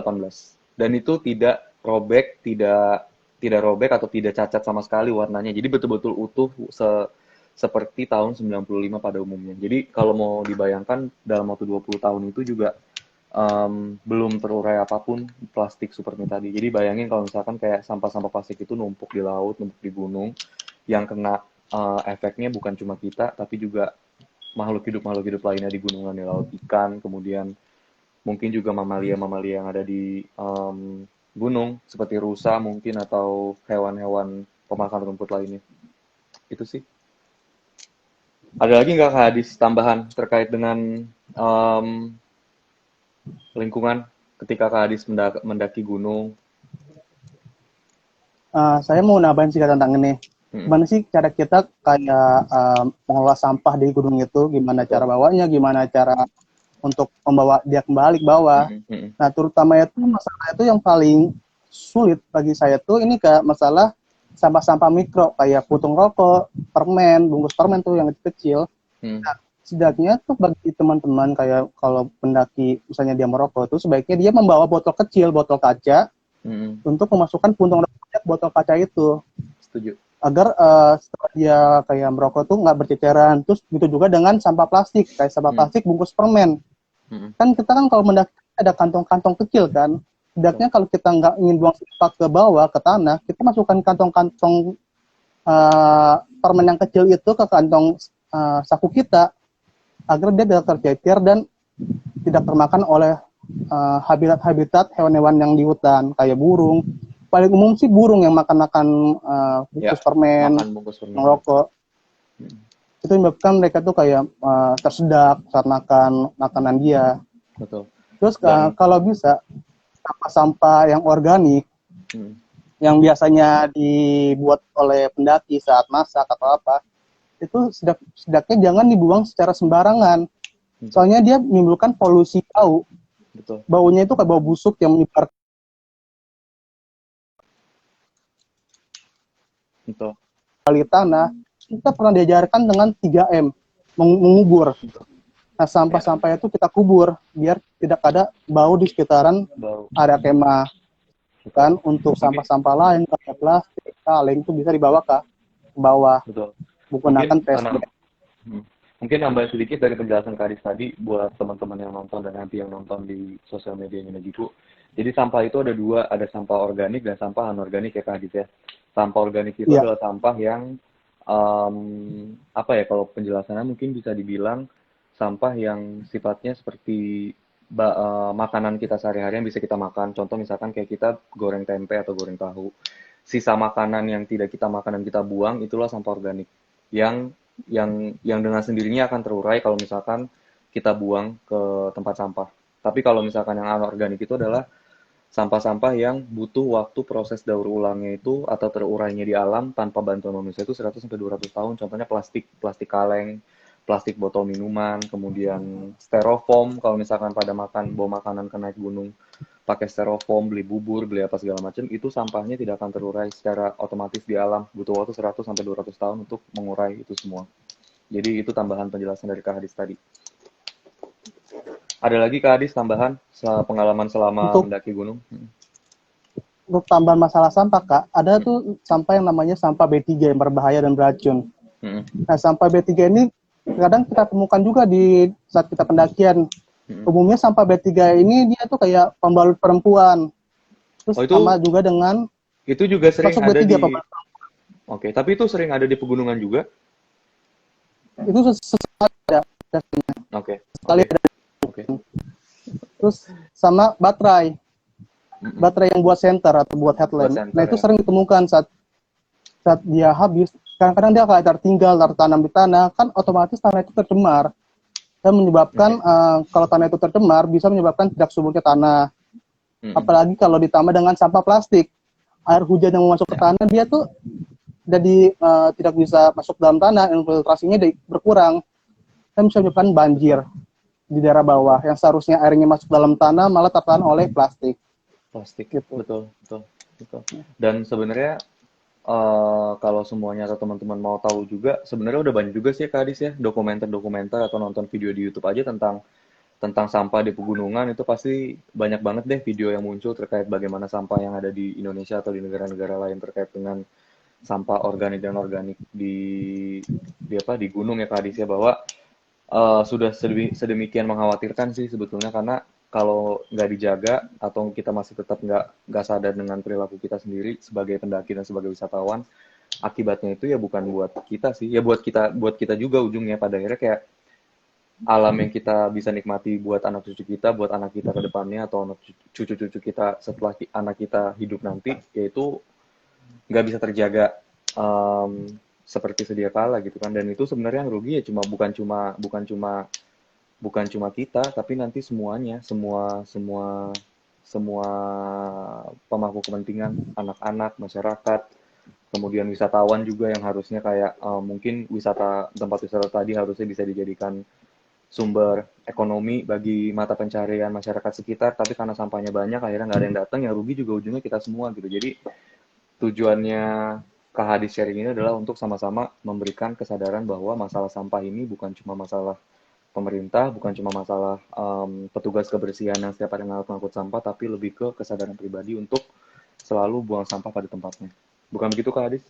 Dan itu tidak robek, tidak robek atau tidak cacat sama sekali warnanya. Jadi betul-betul utuh seperti tahun 95 pada umumnya. Jadi kalau mau dibayangkan dalam waktu 20 tahun itu juga belum terurai apapun plastik Supermi tadi. Jadi bayangin kalau misalkan kayak sampah-sampah plastik itu numpuk di laut, numpuk di gunung, yang kena efeknya bukan cuma kita, tapi juga makhluk hidup lainnya di gunungan, di laut, ikan, kemudian mungkin juga mamalia-mamalia yang ada di gunung, seperti rusa mungkin, atau hewan-hewan pemakan rumput lainnya. Itu sih. Ada lagi nggak Kak Hadis tambahan terkait dengan lingkungan ketika Kak Hadis mendaki gunung? Saya mau nambahin sih tentang ini. Gimana sih cara kita kayak mengelola sampah di gunung itu, gimana cara bawanya, gimana cara untuk membawa dia kembali ke bawah. Nah, terutama itu masalah itu yang paling sulit bagi saya tuh ini kayak masalah sampah-sampah mikro kayak putung rokok, permen, bungkus permen tuh yang kecil. Nah, setidaknya tuh bagi teman-teman kayak kalau pendaki misalnya dia merokok tuh sebaiknya dia membawa botol kecil, botol kaca untuk memasukkan puntung rokoknya ke botol kaca itu. Setuju. Agar setelah dia kayak merokok tuh nggak berceceran. Terus gitu juga dengan sampah plastik, kayak sampah plastik bungkus permen. Kan kita kan kalau mendaki ada kantong-kantong kecil kan. Setidaknya kalau kita nggak ingin buang sampah ke bawah, ke tanah, kita masukkan kantong-kantong permen yang kecil itu ke kantong saku kita, agar dia tidak tercecer dan tidak termakan oleh habitat-habitat hewan-hewan yang di hutan, kayak burung. Paling umum sih burung yang makan-makan bungkus permen, merokok. Itu menyebabkan mereka tuh kayak tersedak saat makan makanan dia. Betul. Terus kalau bisa sampah-sampah yang organik, yang biasanya dibuat oleh pendaki saat masak atau apa, itu setidaknya jangan dibuang secara sembarangan. Soalnya dia menimbulkan polusi bau. Betul. Baunya itu kayak bau busuk yang menyebar. Betul. Kali tanah, kita pernah diajarkan dengan 3M, mengubur. Nah, sampah-sampah itu kita kubur, biar tidak ada bau di sekitaran area kemah. Kan, untuk sampah-sampah lain, kayak plastik, kaleng, itu bisa dibawa ke bawah. Betul. Menggunakan TSB. Mungkin nambah sedikit dari penjelasan Kak Adis tadi, buat teman-teman yang nonton dan nanti yang nonton di sosial medianya Najiku. Jadi sampah itu ada dua, ada sampah organik dan sampah anorganik ya Kak Adis ya. Sampah organik itu adalah sampah yang apa ya, kalau penjelasannya mungkin bisa dibilang sampah yang sifatnya seperti makanan kita sehari-hari yang bisa kita makan. Contoh misalkan kayak kita goreng tempe atau goreng tahu. Sisa makanan yang tidak kita makan dan kita buang, itulah sampah organik. Yang dengan sendirinya akan terurai kalau misalkan kita buang ke tempat sampah. Tapi kalau misalkan yang anorganik itu adalah sampah-sampah yang butuh waktu proses daur ulangnya itu atau terurainya di alam tanpa bantuan manusia itu 100 sampai 200 tahun. Contohnya plastik kaleng, plastik botol minuman, kemudian styrofoam kalau misalkan pada bawa makanan ke naik gunung pakai styrofoam, beli bubur, beli apa segala macam, itu sampahnya tidak akan terurai secara otomatis di alam. Butuh waktu 100 sampai 200 tahun untuk mengurai itu semua. Jadi itu tambahan penjelasan dari Kak Hadis tadi. Ada lagi Kak Hadis tambahan pengalaman selama mendaki gunung? Untuk tambahan masalah sampah Kak, ada tuh sampah yang namanya sampah B3 yang berbahaya dan beracun. Nah, sampah B3 ini kadang kita temukan juga di saat kita pendakian. Umumnya sampah B3 ini dia tuh kayak pembalut perempuan. Terus sama juga dengan itu juga sering ada B3, di Oke, tapi itu sering ada di pegunungan juga? Itu sesekali ada. Oke. Sekali ada. Terus sama baterai. Baterai yang buat senter atau buat headlamp. Nah, itu sering ditemukan saat dia habis. Kadang-kadang dia kayak tertinggal, tertanam di tanah, kan otomatis tanah itu tercemar. Dan menyebabkan kalau tanah itu tercemar bisa menyebabkan tidak suburnya tanah. Apalagi kalau ditambah dengan sampah plastik, air hujan yang masuk ke tanah dia tuh jadi tidak bisa masuk dalam tanah, infiltrasinya berkurang dan bisa menyebabkan banjir di daerah bawah yang seharusnya airnya masuk dalam tanah malah tertahan oleh plastik. plastik. gitu. Betul, betul, betul. Dan sebenarnya kalau semuanya atau teman-teman mau tahu juga, sebenarnya udah banyak juga sih Kak Adis ya, dokumenter-dokumenter atau nonton video di YouTube aja tentang sampah di pegunungan. Itu pasti banyak banget deh video yang muncul terkait bagaimana sampah yang ada di Indonesia atau di negara-negara lain terkait dengan sampah organik dan organik di apa di gunung ya Kak Adis ya, bahwa sudah sedemikian mengkhawatirkan sih sebetulnya, karena kalau nggak dijaga atau kita masih tetap nggak sadar dengan perilaku kita sendiri sebagai pendaki dan sebagai wisatawan, akibatnya itu ya bukan buat kita sih, ya buat kita juga ujungnya pada akhirnya kayak alam yang kita bisa nikmati buat anak cucu kita, buat anak kita ke depannya atau anak cucu-cucu kita setelah anak kita hidup nanti, yaitu nggak bisa terjaga seperti sedia kala gitu kan. Dan itu sebenarnya yang rugi ya bukan cuma kita, tapi nanti semuanya, semua semua semua pemangku kepentingan, anak-anak, masyarakat, kemudian wisatawan juga yang harusnya kayak mungkin tempat wisata tadi harusnya bisa dijadikan sumber ekonomi bagi mata pencarian masyarakat sekitar, tapi karena sampahnya banyak akhirnya nggak ada yang datang, yang rugi juga ujungnya kita semua gitu. Jadi tujuannya Kak Hadis sharing ini adalah untuk sama-sama memberikan kesadaran bahwa masalah sampah ini bukan cuma masalah pemerintah, bukan cuma masalah petugas kebersihan yang setiap hari ngangkut sampah, tapi lebih ke kesadaran pribadi untuk selalu buang sampah pada tempatnya. Bukan begitu Kak Hadis?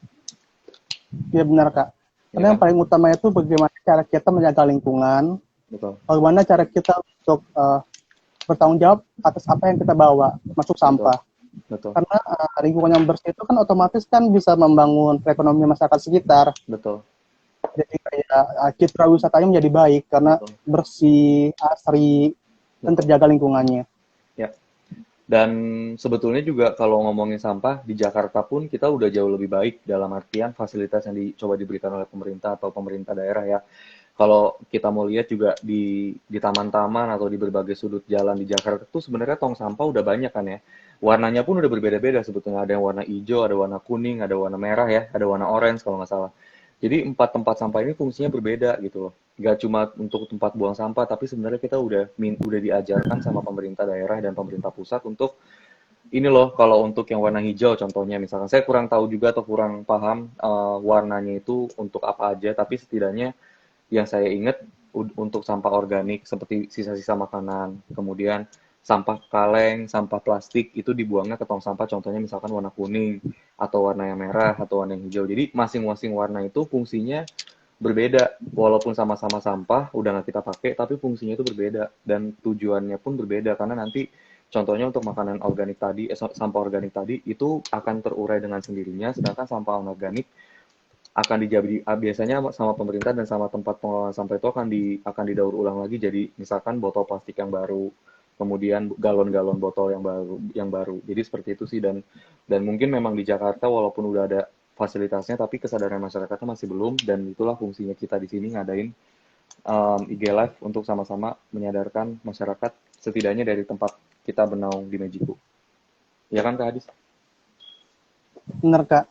Ya benar Kak. Ya Karena yang kan? paling utama itu bagaimana cara kita menjaga lingkungan, Betul, bagaimana cara kita untuk bertanggung jawab atas apa yang kita bawa masuk betul, sampah. betul, Karena lingkungan yang bersih itu kan otomatis kan bisa membangun perekonomian masyarakat sekitar. betul, Jadi kayak citra wisatanya menjadi baik karena betul, bersih, asri, dan betul. terjaga lingkungannya. Ya. Dan sebetulnya juga kalau ngomongin sampah di Jakarta pun kita udah jauh lebih baik dalam artian fasilitas yang dicoba diberikan oleh pemerintah atau pemerintah daerah ya. Kalau kita mau lihat juga di taman-taman atau di berbagai sudut jalan di Jakarta tuh sebenarnya tong sampah udah banyak kan ya. Warnanya pun udah berbeda-beda sebetulnya. Ada yang warna hijau, ada warna kuning, ada warna merah ya, ada warna orange kalau nggak salah. Jadi empat tempat sampah ini fungsinya berbeda gitu loh. Gak cuma untuk tempat buang sampah, tapi sebenarnya kita udah diajarkan sama pemerintah daerah dan pemerintah pusat untuk ini loh, kalau untuk yang warna hijau contohnya misalkan saya kurang tahu juga atau kurang paham warnanya itu untuk apa aja, tapi setidaknya yang saya ingat untuk sampah organik seperti sisa-sisa makanan, kemudian sampah kaleng, sampah plastik itu dibuangnya ke tong sampah contohnya misalkan warna kuning atau warna yang merah atau warna yang hijau. Jadi masing-masing warna itu fungsinya berbeda, walaupun sama-sama sampah udah nggak kita pakai, tapi fungsinya itu berbeda dan tujuannya pun berbeda karena nanti contohnya untuk makanan organik tadi, sampah organik tadi itu akan terurai dengan sendirinya, sedangkan sampah anorganik akan dijadi biasanya sama pemerintah dan sama tempat pengelolaan sampah itu akan didaur ulang lagi jadi misalkan botol plastik yang baru, kemudian galon-galon botol yang baru. Jadi seperti itu sih, dan mungkin memang di Jakarta walaupun udah ada fasilitasnya tapi kesadaran masyarakatnya masih belum, dan itulah fungsinya kita di sini ngadain IG Live untuk sama-sama menyadarkan masyarakat setidaknya dari tempat kita bernaung di Mejiku. Ya kan Kak Hadis? Benar Kak.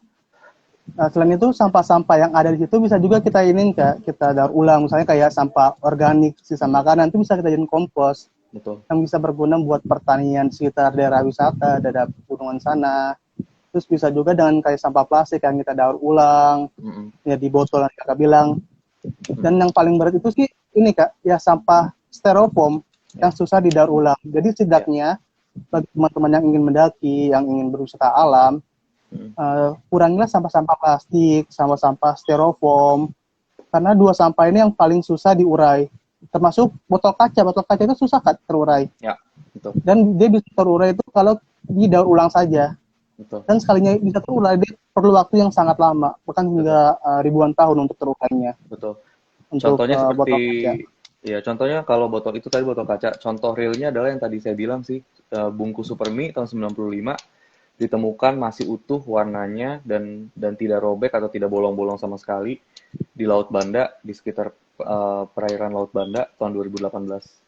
Nah, selain itu sampah-sampah yang ada di situ bisa juga kita Kak, kita daur ulang. Misalnya kayak sampah organik, sisa makanan itu bisa kita jadikan kompos Betul. yang bisa berguna buat pertanian di sekitar daerah wisata, daerah pegunungan sana. Terus bisa juga dengan kayak sampah plastik yang kita daur ulang, ya di botol yang Kakak bilang. Dan yang paling berat itu sih ini Kak, ya sampah styrofoam yang susah didaur ulang. Jadi setidaknya bagi teman-teman yang ingin mendaki, yang ingin berwisata alam, kurangilah sampah-sampah plastik, sampah-sampah styrofoam, karena dua sampah ini yang paling susah diurai. Termasuk botol kaca itu susah kan terurai. Ya, betul. Dan dia bisa terurai itu kalau didaur ulang saja. Betul. Dan sekalinya bisa terurai dia perlu waktu yang sangat lama, bahkan hingga ribuan tahun untuk terurainya. Betul. Untuk Contohnya seperti botol kaca. ya, contohnya kalau botol itu tadi botol kaca. Contoh realnya adalah yang tadi saya bilang sih, bungkus Supermi tahun 95 ditemukan masih utuh warnanya dan tidak robek atau tidak bolong-bolong sama sekali di Laut Banda, di sekitar perairan Laut Banda tahun 2018.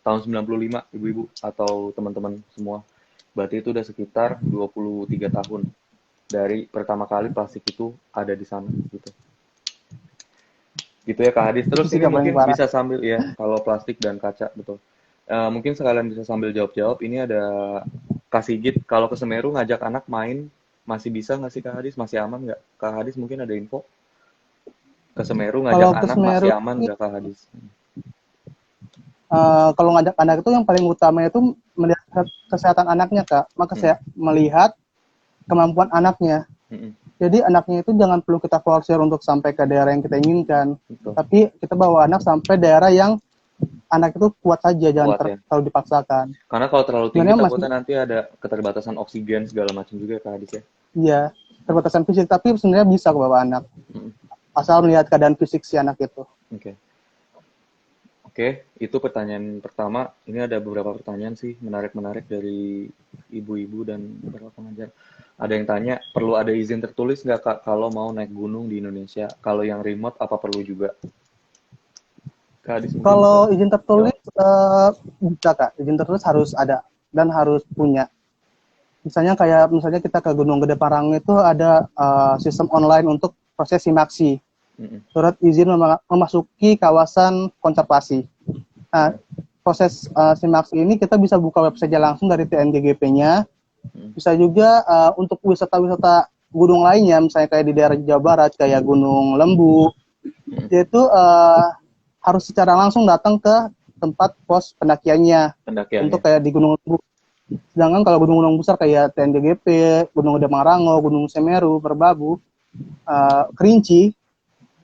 Tahun 95, ibu-ibu atau teman-teman semua. Berarti itu udah sekitar 23 tahun dari pertama kali plastik itu ada di sana gitu. Gitu ya Kak Hadis. Itu Terus sih ini paling mungkin parah. bisa sambil ya, kalau plastik dan kaca betul. Mungkin sekalian bisa sambil jawab-jawab. Ini ada Kak Sigit, kalau ke Semeru ngajak anak main, masih bisa nggak sih Kak Hadis? Masih aman nggak? Kak Hadis mungkin ada info? Ke Semeru ngajak Kalau ke anak masih Semeru, aman nggak Kak Hadis? kalau ngajak anak itu yang paling utama itu melihat kesehatan anaknya, Kak. Maka saya melihat kemampuan anaknya. Mm-mm. Jadi anaknya itu jangan perlu kita forsir untuk sampai ke daerah yang kita inginkan. Betul. Tapi kita bawa anak sampai daerah yang anak itu kuat saja, jangan Kuat ya. terlalu dipaksakan. Karena kalau terlalu tinggi Sebenarnya takutnya nanti ada keterbatasan oksigen segala macam juga ya Kak Hadis ya. iya, terbatasan fisik, tapi sebenarnya bisa ke bawa anak. Mm-mm. Asal melihat keadaan fisik si anak itu. Oke. Oke, itu pertanyaan pertama. Ini ada beberapa pertanyaan sih, menarik-menarik dari ibu-ibu dan beberapa pengajar. Ada yang tanya, perlu ada izin tertulis nggak Kak kalau mau naik gunung di Indonesia? Kalau yang remote apa perlu juga? Kak Adis mungkin bisa Kalau izin tertulis, jawab. bisa Kak. Izin tertulis harus ada dan harus punya. Misalnya kita ke Gunung Gede Parang itu ada sistem online untuk proses simaksi. Mm-mm. Surat izin memasuki kawasan konservasi. Nah, proses simaksi ini kita bisa buka website langsung dari TNGGP-nya. Bisa juga untuk wisata-wisata gunung lainnya, misalnya kayak di daerah Jawa Barat, kayak Gunung Lembu, yaitu harus secara langsung datang ke tempat pos pendakiannya. Untuk kayak di Gunung Lembu. Sedangkan kalau gunung-gunung besar kayak TNGGP, Gunung Gede Marango, Gunung Semeru, Merbabu, Kerinci,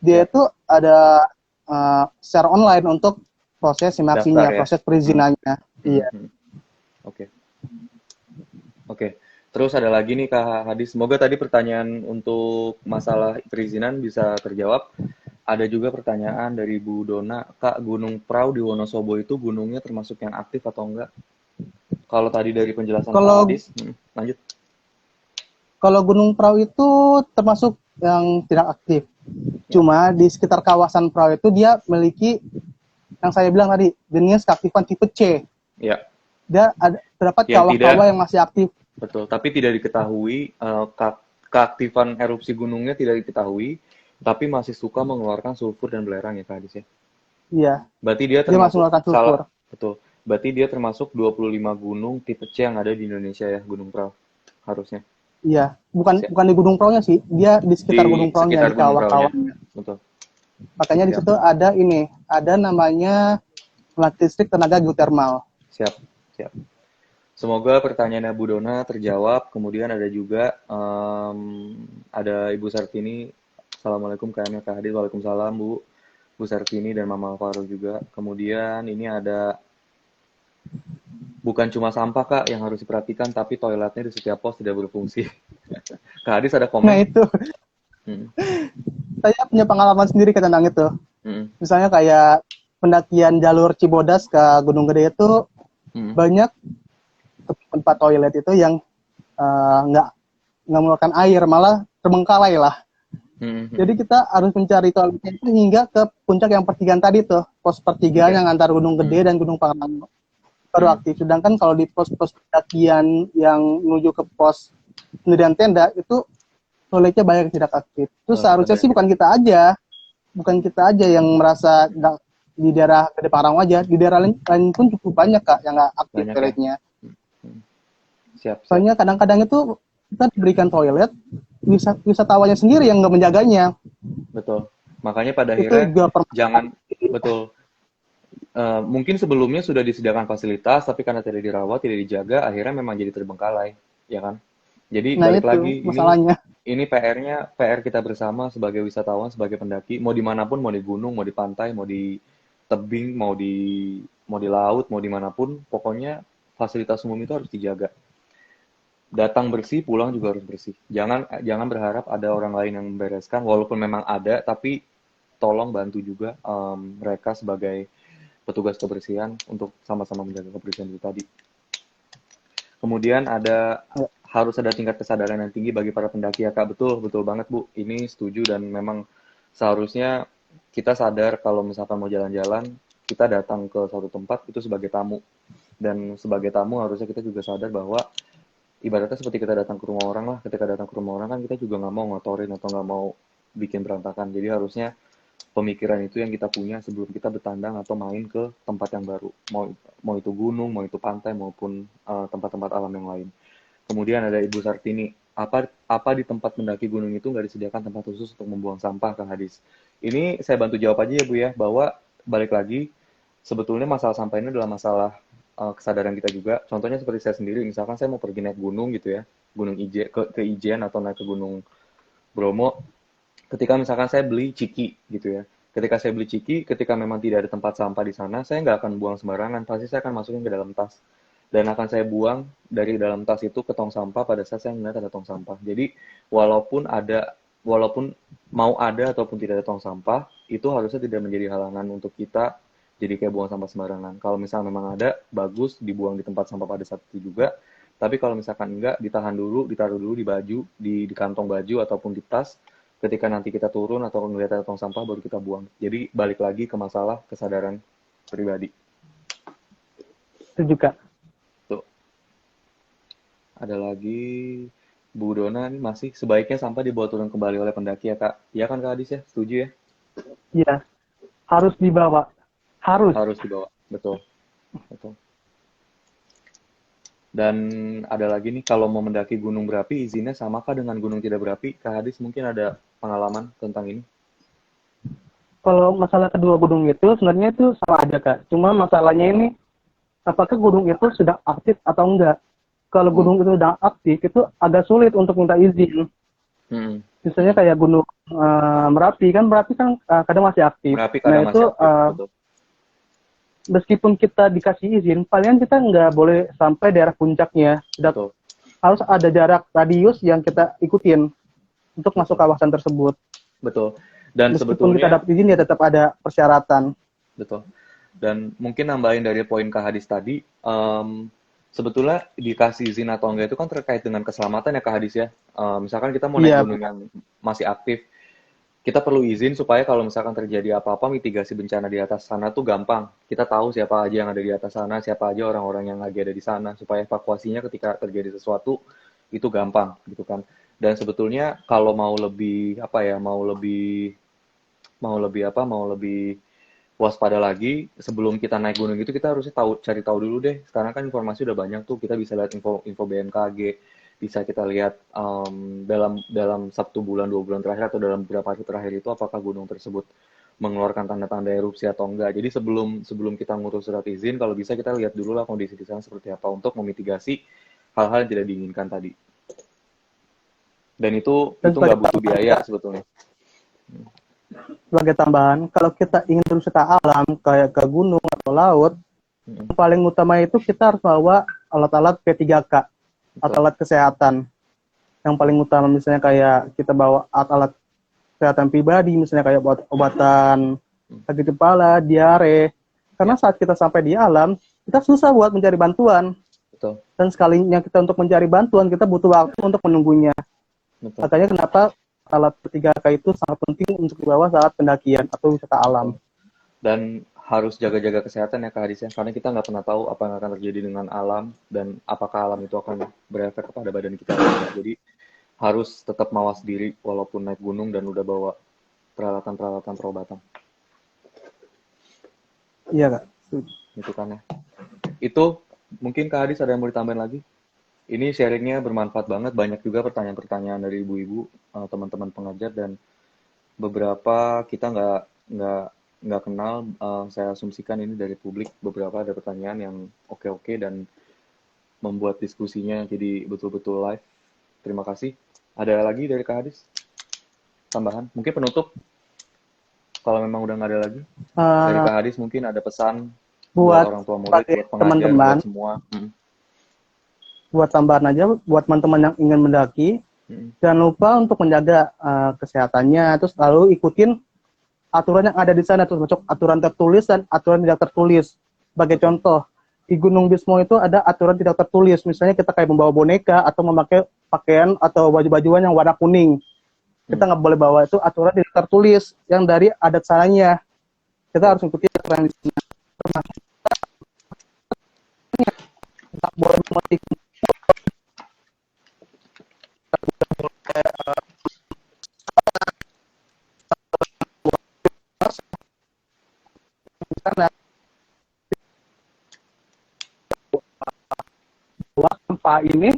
dia itu ada secara online untuk proses simaksinya, ya? proses perizinannya. Iya. Oke. Oke. Terus ada lagi nih Kak Hadis. Semoga tadi pertanyaan untuk masalah perizinan bisa terjawab. Ada juga pertanyaan dari Bu Dona, Kak, Gunung Prau di Wonosobo itu gunungnya termasuk yang aktif atau enggak? Kalau tadi dari penjelasan Kak Hadis, lanjut. Kalau Gunung Prau itu termasuk yang tidak aktif. Cuma di sekitar kawasan Prau itu dia memiliki yang saya bilang tadi, jenis keaktifan tipe C. Ya. Dia terdapat kawah-kawah yang masih aktif. Betul, tapi tidak diketahui keaktifan erupsi gunungnya tidak diketahui, tapi masih suka mengeluarkan sulfur dan belerang ya Kak Hadis ya. Iya. Berarti dia masih mengeluarkan sulfur. Betul. Berarti dia termasuk 25 gunung tipe C yang ada di Indonesia ya, Gunung Prau. Harusnya. Iya, bukan di Gunung Praunya sih, dia di sekitar Gunung Praunya, di kawah-kawahnya. Betul. Makanya di situ ada namanya pembangkit listrik tenaga geotermal. Siap. Semoga pertanyaannya Bu Dona terjawab. Kemudian ada juga ada Ibu Sartini. Assalamualaikum Kak Hadis. Waalaikumsalam Bu Sartini dan Mama Alvaro juga. Kemudian ini ada bukan cuma sampah Kak yang harus diperhatikan, tapi toiletnya di setiap pos tidak berfungsi. Kak Hadis ada komen? Nah itu, saya punya pengalaman sendiri tentang itu. Misalnya kayak pendakian jalur Cibodas ke Gunung Gede itu banyak tempat toilet itu yang nggak mengeluarkan air, malah terbengkalai lah. Jadi kita harus mencari toiletnya itu hingga ke puncak yang pertigaan tadi tuh, pos pertigaan yang antara Gunung Gede dan Gunung Pangrango baru aktif. Sedangkan kalau di pos-pos pendakian yang menuju ke pos pendirian tenda itu toiletnya banyak yang tidak aktif. Terus seharusnya sih bukan kita aja yang merasa di daerah Gede Parang aja, di daerah lain pun cukup banyak Kak yang nggak aktif toiletnya. Siap. Soalnya kadang-kadang itu kita diberikan toilet, wisatawannya sendiri yang nggak menjaganya. Betul. Makanya pada akhirnya jangan betul. Mungkin sebelumnya sudah disediakan fasilitas, tapi karena tidak dirawat, tidak dijaga, akhirnya memang jadi terbengkalai, ya kan? Jadi balik lagi, masalahnya. Ini PR kita bersama sebagai wisatawan, sebagai pendaki, mau dimanapun, mau di gunung, mau di pantai, mau di tebing, mau di laut, mau dimanapun, pokoknya fasilitas umum itu harus dijaga. Datang bersih, pulang juga harus bersih. Jangan berharap ada orang lain yang membereskan, walaupun memang ada, tapi tolong bantu juga mereka sebagai petugas kebersihan untuk sama-sama menjaga kebersihan itu tadi. Kemudian harus ada tingkat kesadaran yang tinggi bagi para pendaki ya Kak. Betul banget Bu. Ini setuju dan memang seharusnya kita sadar kalau misalkan mau jalan-jalan, kita datang ke suatu tempat itu sebagai tamu. Dan sebagai tamu harusnya kita juga sadar bahwa ibaratnya seperti kita datang ke rumah orang lah. Ketika datang ke rumah orang kan kita juga nggak mau ngotorin atau nggak mau bikin berantakan. Jadi harusnya pemikiran itu yang kita punya sebelum kita bertandang atau main ke tempat yang baru, mau itu gunung, mau itu pantai maupun tempat-tempat alam yang lain. Kemudian ada Ibu Sartini, apa di tempat mendaki gunung itu nggak disediakan tempat khusus untuk membuang sampah, Kang Hadis? Ini saya bantu jawab aja ya Bu ya, bahwa balik lagi sebetulnya masalah sampah ini adalah masalah kesadaran kita juga. Contohnya seperti saya sendiri, misalkan saya mau pergi naik gunung gitu ya, gunung ke Ijen atau naik ke gunung Bromo, ketika misalkan saya beli ciki gitu ya, ketika saya beli ciki, ketika memang tidak ada tempat sampah di sana, saya nggak akan buang sembarangan, pasti saya akan masukin ke dalam tas. Dan akan saya buang dari dalam tas itu ke tong sampah pada saat saya melihat ada tong sampah. Jadi walaupun mau ada ataupun tidak ada tong sampah, itu harusnya tidak menjadi halangan untuk kita jadi kayak buang sampah sembarangan. Kalau misalnya memang ada, bagus dibuang di tempat sampah pada saat itu juga. Tapi kalau misalkan enggak, ditahan dulu, ditaruh dulu di baju, di kantong baju ataupun di tas. Ketika nanti kita turun atau melihat ada tong sampah, baru kita buang. Jadi balik lagi ke masalah kesadaran pribadi. Itu juga. Tuh. Ada lagi Bu Dona nih masih sebaiknya sampah dibawa turun kembali oleh pendaki ya Kak. Iya kan Kak Adis ya? Setuju ya? Iya, harus dibawa. Harus. Harus dibawa. Betul. Betul. Dan ada lagi nih, kalau mau mendaki gunung berapi, izinnya samakah dengan gunung tidak berapi? Kak Hadis mungkin ada pengalaman tentang ini? Kalau masalah kedua gunung itu sebenarnya itu sama aja Kak. Cuma masalahnya ini apakah gunung itu sudah aktif atau enggak. Kalau gunung itu sudah aktif itu agak sulit untuk minta izin. Misalnya kayak gunung Merapi kan kadang masih aktif. Merapi kadang nah masih itu aktif, betul. Meskipun kita dikasih izin, palingan kita nggak boleh sampai daerah puncaknya. Betul. Harus ada jarak radius yang kita ikutin untuk masuk kawasan tersebut. Betul. Dan Meskipun sebetulnya kita dapat izin ya tetap ada persyaratan. Betul. Dan mungkin nambahin dari poin Kak Hadis tadi, sebetulnya dikasih izin atau enggak itu kan terkait dengan keselamatan ya Kak Hadis ya. Misalkan kita mau naik gunung yang masih aktif, kita perlu izin supaya kalau misalkan terjadi apa-apa, mitigasi bencana di atas sana tuh gampang. Kita tahu siapa aja yang ada di atas sana, siapa aja orang-orang yang lagi ada di sana, supaya evakuasinya ketika terjadi sesuatu itu gampang gitu kan. Dan sebetulnya kalau mau lebih waspada lagi, sebelum kita naik gunung itu kita harusnya cari tahu dulu deh. Sekarang kan informasi udah banyak tuh, kita bisa lihat info BMKG, bisa kita lihat dalam 1 bulan 2 bulan terakhir atau dalam beberapa hari terakhir itu apakah gunung tersebut mengeluarkan tanda-tanda erupsi atau enggak. Jadi sebelum kita ngurus surat izin, kalau bisa kita lihat dulu lah kondisi di sana seperti apa untuk memitigasi hal-hal yang tidak diinginkan tadi. Dan itu nggak butuh biaya sebetulnya. Sebagai tambahan, kalau kita ingin berwisata alam kayak ke gunung atau laut, yang paling utama itu kita harus bawa alat-alat P3K, alat kesehatan. Yang paling utama misalnya kayak kita bawa alat kesehatan pribadi, misalnya kayak buat obatan sakit kepala, diare. Karena saat kita sampai di alam, kita susah buat mencari bantuan. Betul. Dan sekalinya kita untuk mencari bantuan, kita butuh waktu untuk menunggunya. Betul. Makanya kenapa alat P3K itu sangat penting untuk dibawa saat pendakian atau wisata alam. Dan harus jaga-jaga kesehatan ya Kak Hadis ya, karena kita nggak pernah tahu apa yang akan terjadi dengan alam dan apakah alam itu akan berefek kepada badan kita. Jadi harus tetap mawas diri walaupun naik gunung dan udah bawa peralatan-peralatan perobatan. Iya Kak. Itu kan ya. Itu mungkin Kak Hadis ada yang mau ditambahin lagi? Ini sharingnya bermanfaat banget, banyak juga pertanyaan-pertanyaan dari ibu-ibu, teman-teman pengajar, dan beberapa kita nggak kenal. Saya asumsikan ini dari publik, beberapa ada pertanyaan yang oke dan membuat diskusinya jadi betul-betul live. Terima kasih. Ada lagi dari Kak Hadis? Tambahan? Mungkin penutup? Kalau memang udah nggak ada lagi. Dari Kak Hadis mungkin ada pesan buat orang tua murid, buat pengajar, buat semua. Buat tambahan aja, buat teman-teman yang ingin mendaki, jangan lupa untuk menjaga kesehatannya, terus lalu ikutin aturan yang ada di sana, terus masuk aturan tertulis dan aturan tidak tertulis. Sebagai contoh, di Gunung Bismo itu ada aturan tidak tertulis, misalnya kita kayak membawa boneka atau memakai pakaian atau baju-bajuan yang warna kuning. Kita nggak boleh bawa, itu aturan tidak tertulis yang dari adat sananya. Kita harus ikuti aturan di sana. Tak boleh memetik Karena sampah ini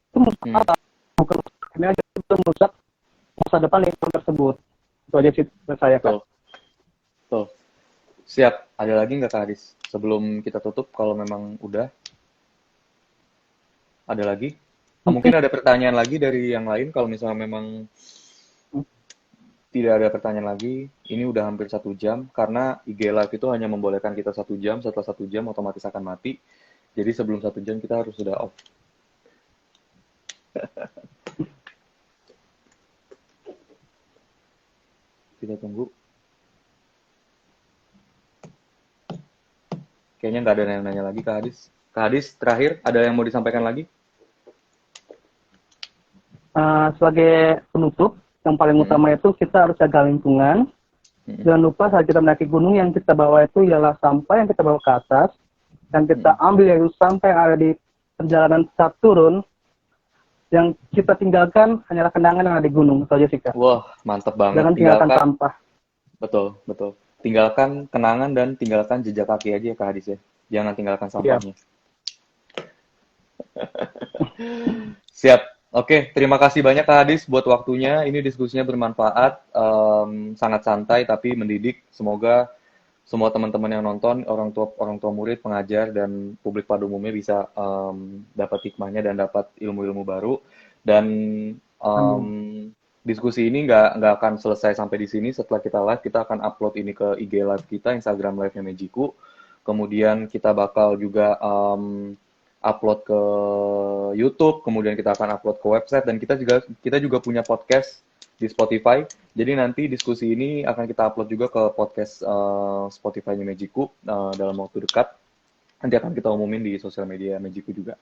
itu merusak bukan ini aja, itu merusak masa depan lingkungan tersebut. Itu aja sih dari saya, Kak. Tuh. Siap. Ada lagi nggak, Kak Hadis? Sebelum kita tutup, kalau memang udah. Ada lagi? Mungkin ada pertanyaan lagi dari yang lain. Kalau misalnya memang tidak ada pertanyaan lagi, ini udah hampir 1 jam. Karena IG Live itu hanya membolehkan kita 1 jam. Setelah 1 jam otomatis akan mati. Jadi sebelum 1 jam kita harus sudah off. Kita tunggu. Kayaknya nggak ada yang nanya lagi, Kak Hadis. Kak Hadis, terakhir, ada yang mau disampaikan lagi? Sebagai penutup, yang paling utama itu kita harus jaga lingkungan. Jangan lupa saat kita mendaki gunung, yang kita bawa itu ialah sampah yang kita bawa ke atas. Dan kita ambil yaitu sampah yang ada di perjalanan saat turun. Yang kita tinggalkan hanyalah kenangan yang ada di gunung. Itu aja sih, Kak. Wah, mantep banget. Jangan tinggalkan sampah. Betul, betul. Tinggalkan kenangan dan tinggalkan jejak kaki aja ya, Kak Hadis ya. Jangan tinggalkan sampahnya. Siap. Oke, terima kasih banyak Kak Hadis buat waktunya. Ini diskusinya bermanfaat, sangat santai tapi mendidik. Semoga semua teman-teman yang nonton, orang tua murid, pengajar, dan publik pada umumnya bisa dapat hikmahnya dan dapat ilmu-ilmu baru. Dan diskusi ini nggak akan selesai sampai di sini. Setelah kita live, kita akan upload ini ke IG live kita, Instagram live-nya Mejiku. Kemudian kita bakal juga upload ke YouTube. Kemudian kita akan upload ke website. Dan kita juga punya podcast di Spotify. Jadi nanti diskusi ini akan kita upload juga ke podcast Spotify-nya Mejiku dalam waktu dekat. Nanti akan kita umumin di sosial media Mejiku juga.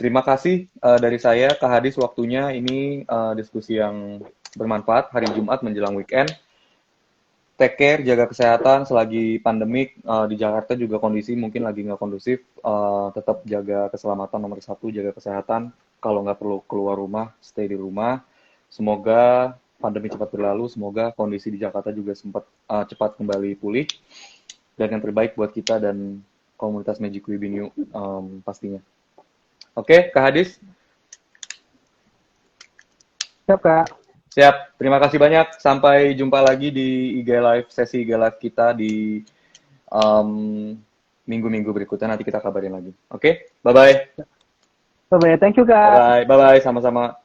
Terima kasih dari saya, Kak Hadis, waktunya. Ini diskusi yang bermanfaat hari Jumat menjelang weekend. Take care, jaga kesehatan selagi pandemik. Di Jakarta juga kondisi mungkin lagi nggak kondusif. Tetap jaga keselamatan nomor 1, jaga kesehatan. Kalau nggak perlu keluar rumah, stay di rumah. Semoga pandemi cepat berlalu. Semoga kondisi di Jakarta juga cepat kembali pulih. Dan yang terbaik buat kita dan komunitas Mejiku Ibinu pastinya. Oke, Kak Hadis? Siap, Kak. Siap. Terima kasih banyak. Sampai jumpa lagi di sesi IG Live kita di minggu-minggu berikutnya. Nanti kita kabarin lagi. Oke? Bye-bye. Bye-bye. Thank you, Kak. Bye-bye. Bye-bye. Sama-sama.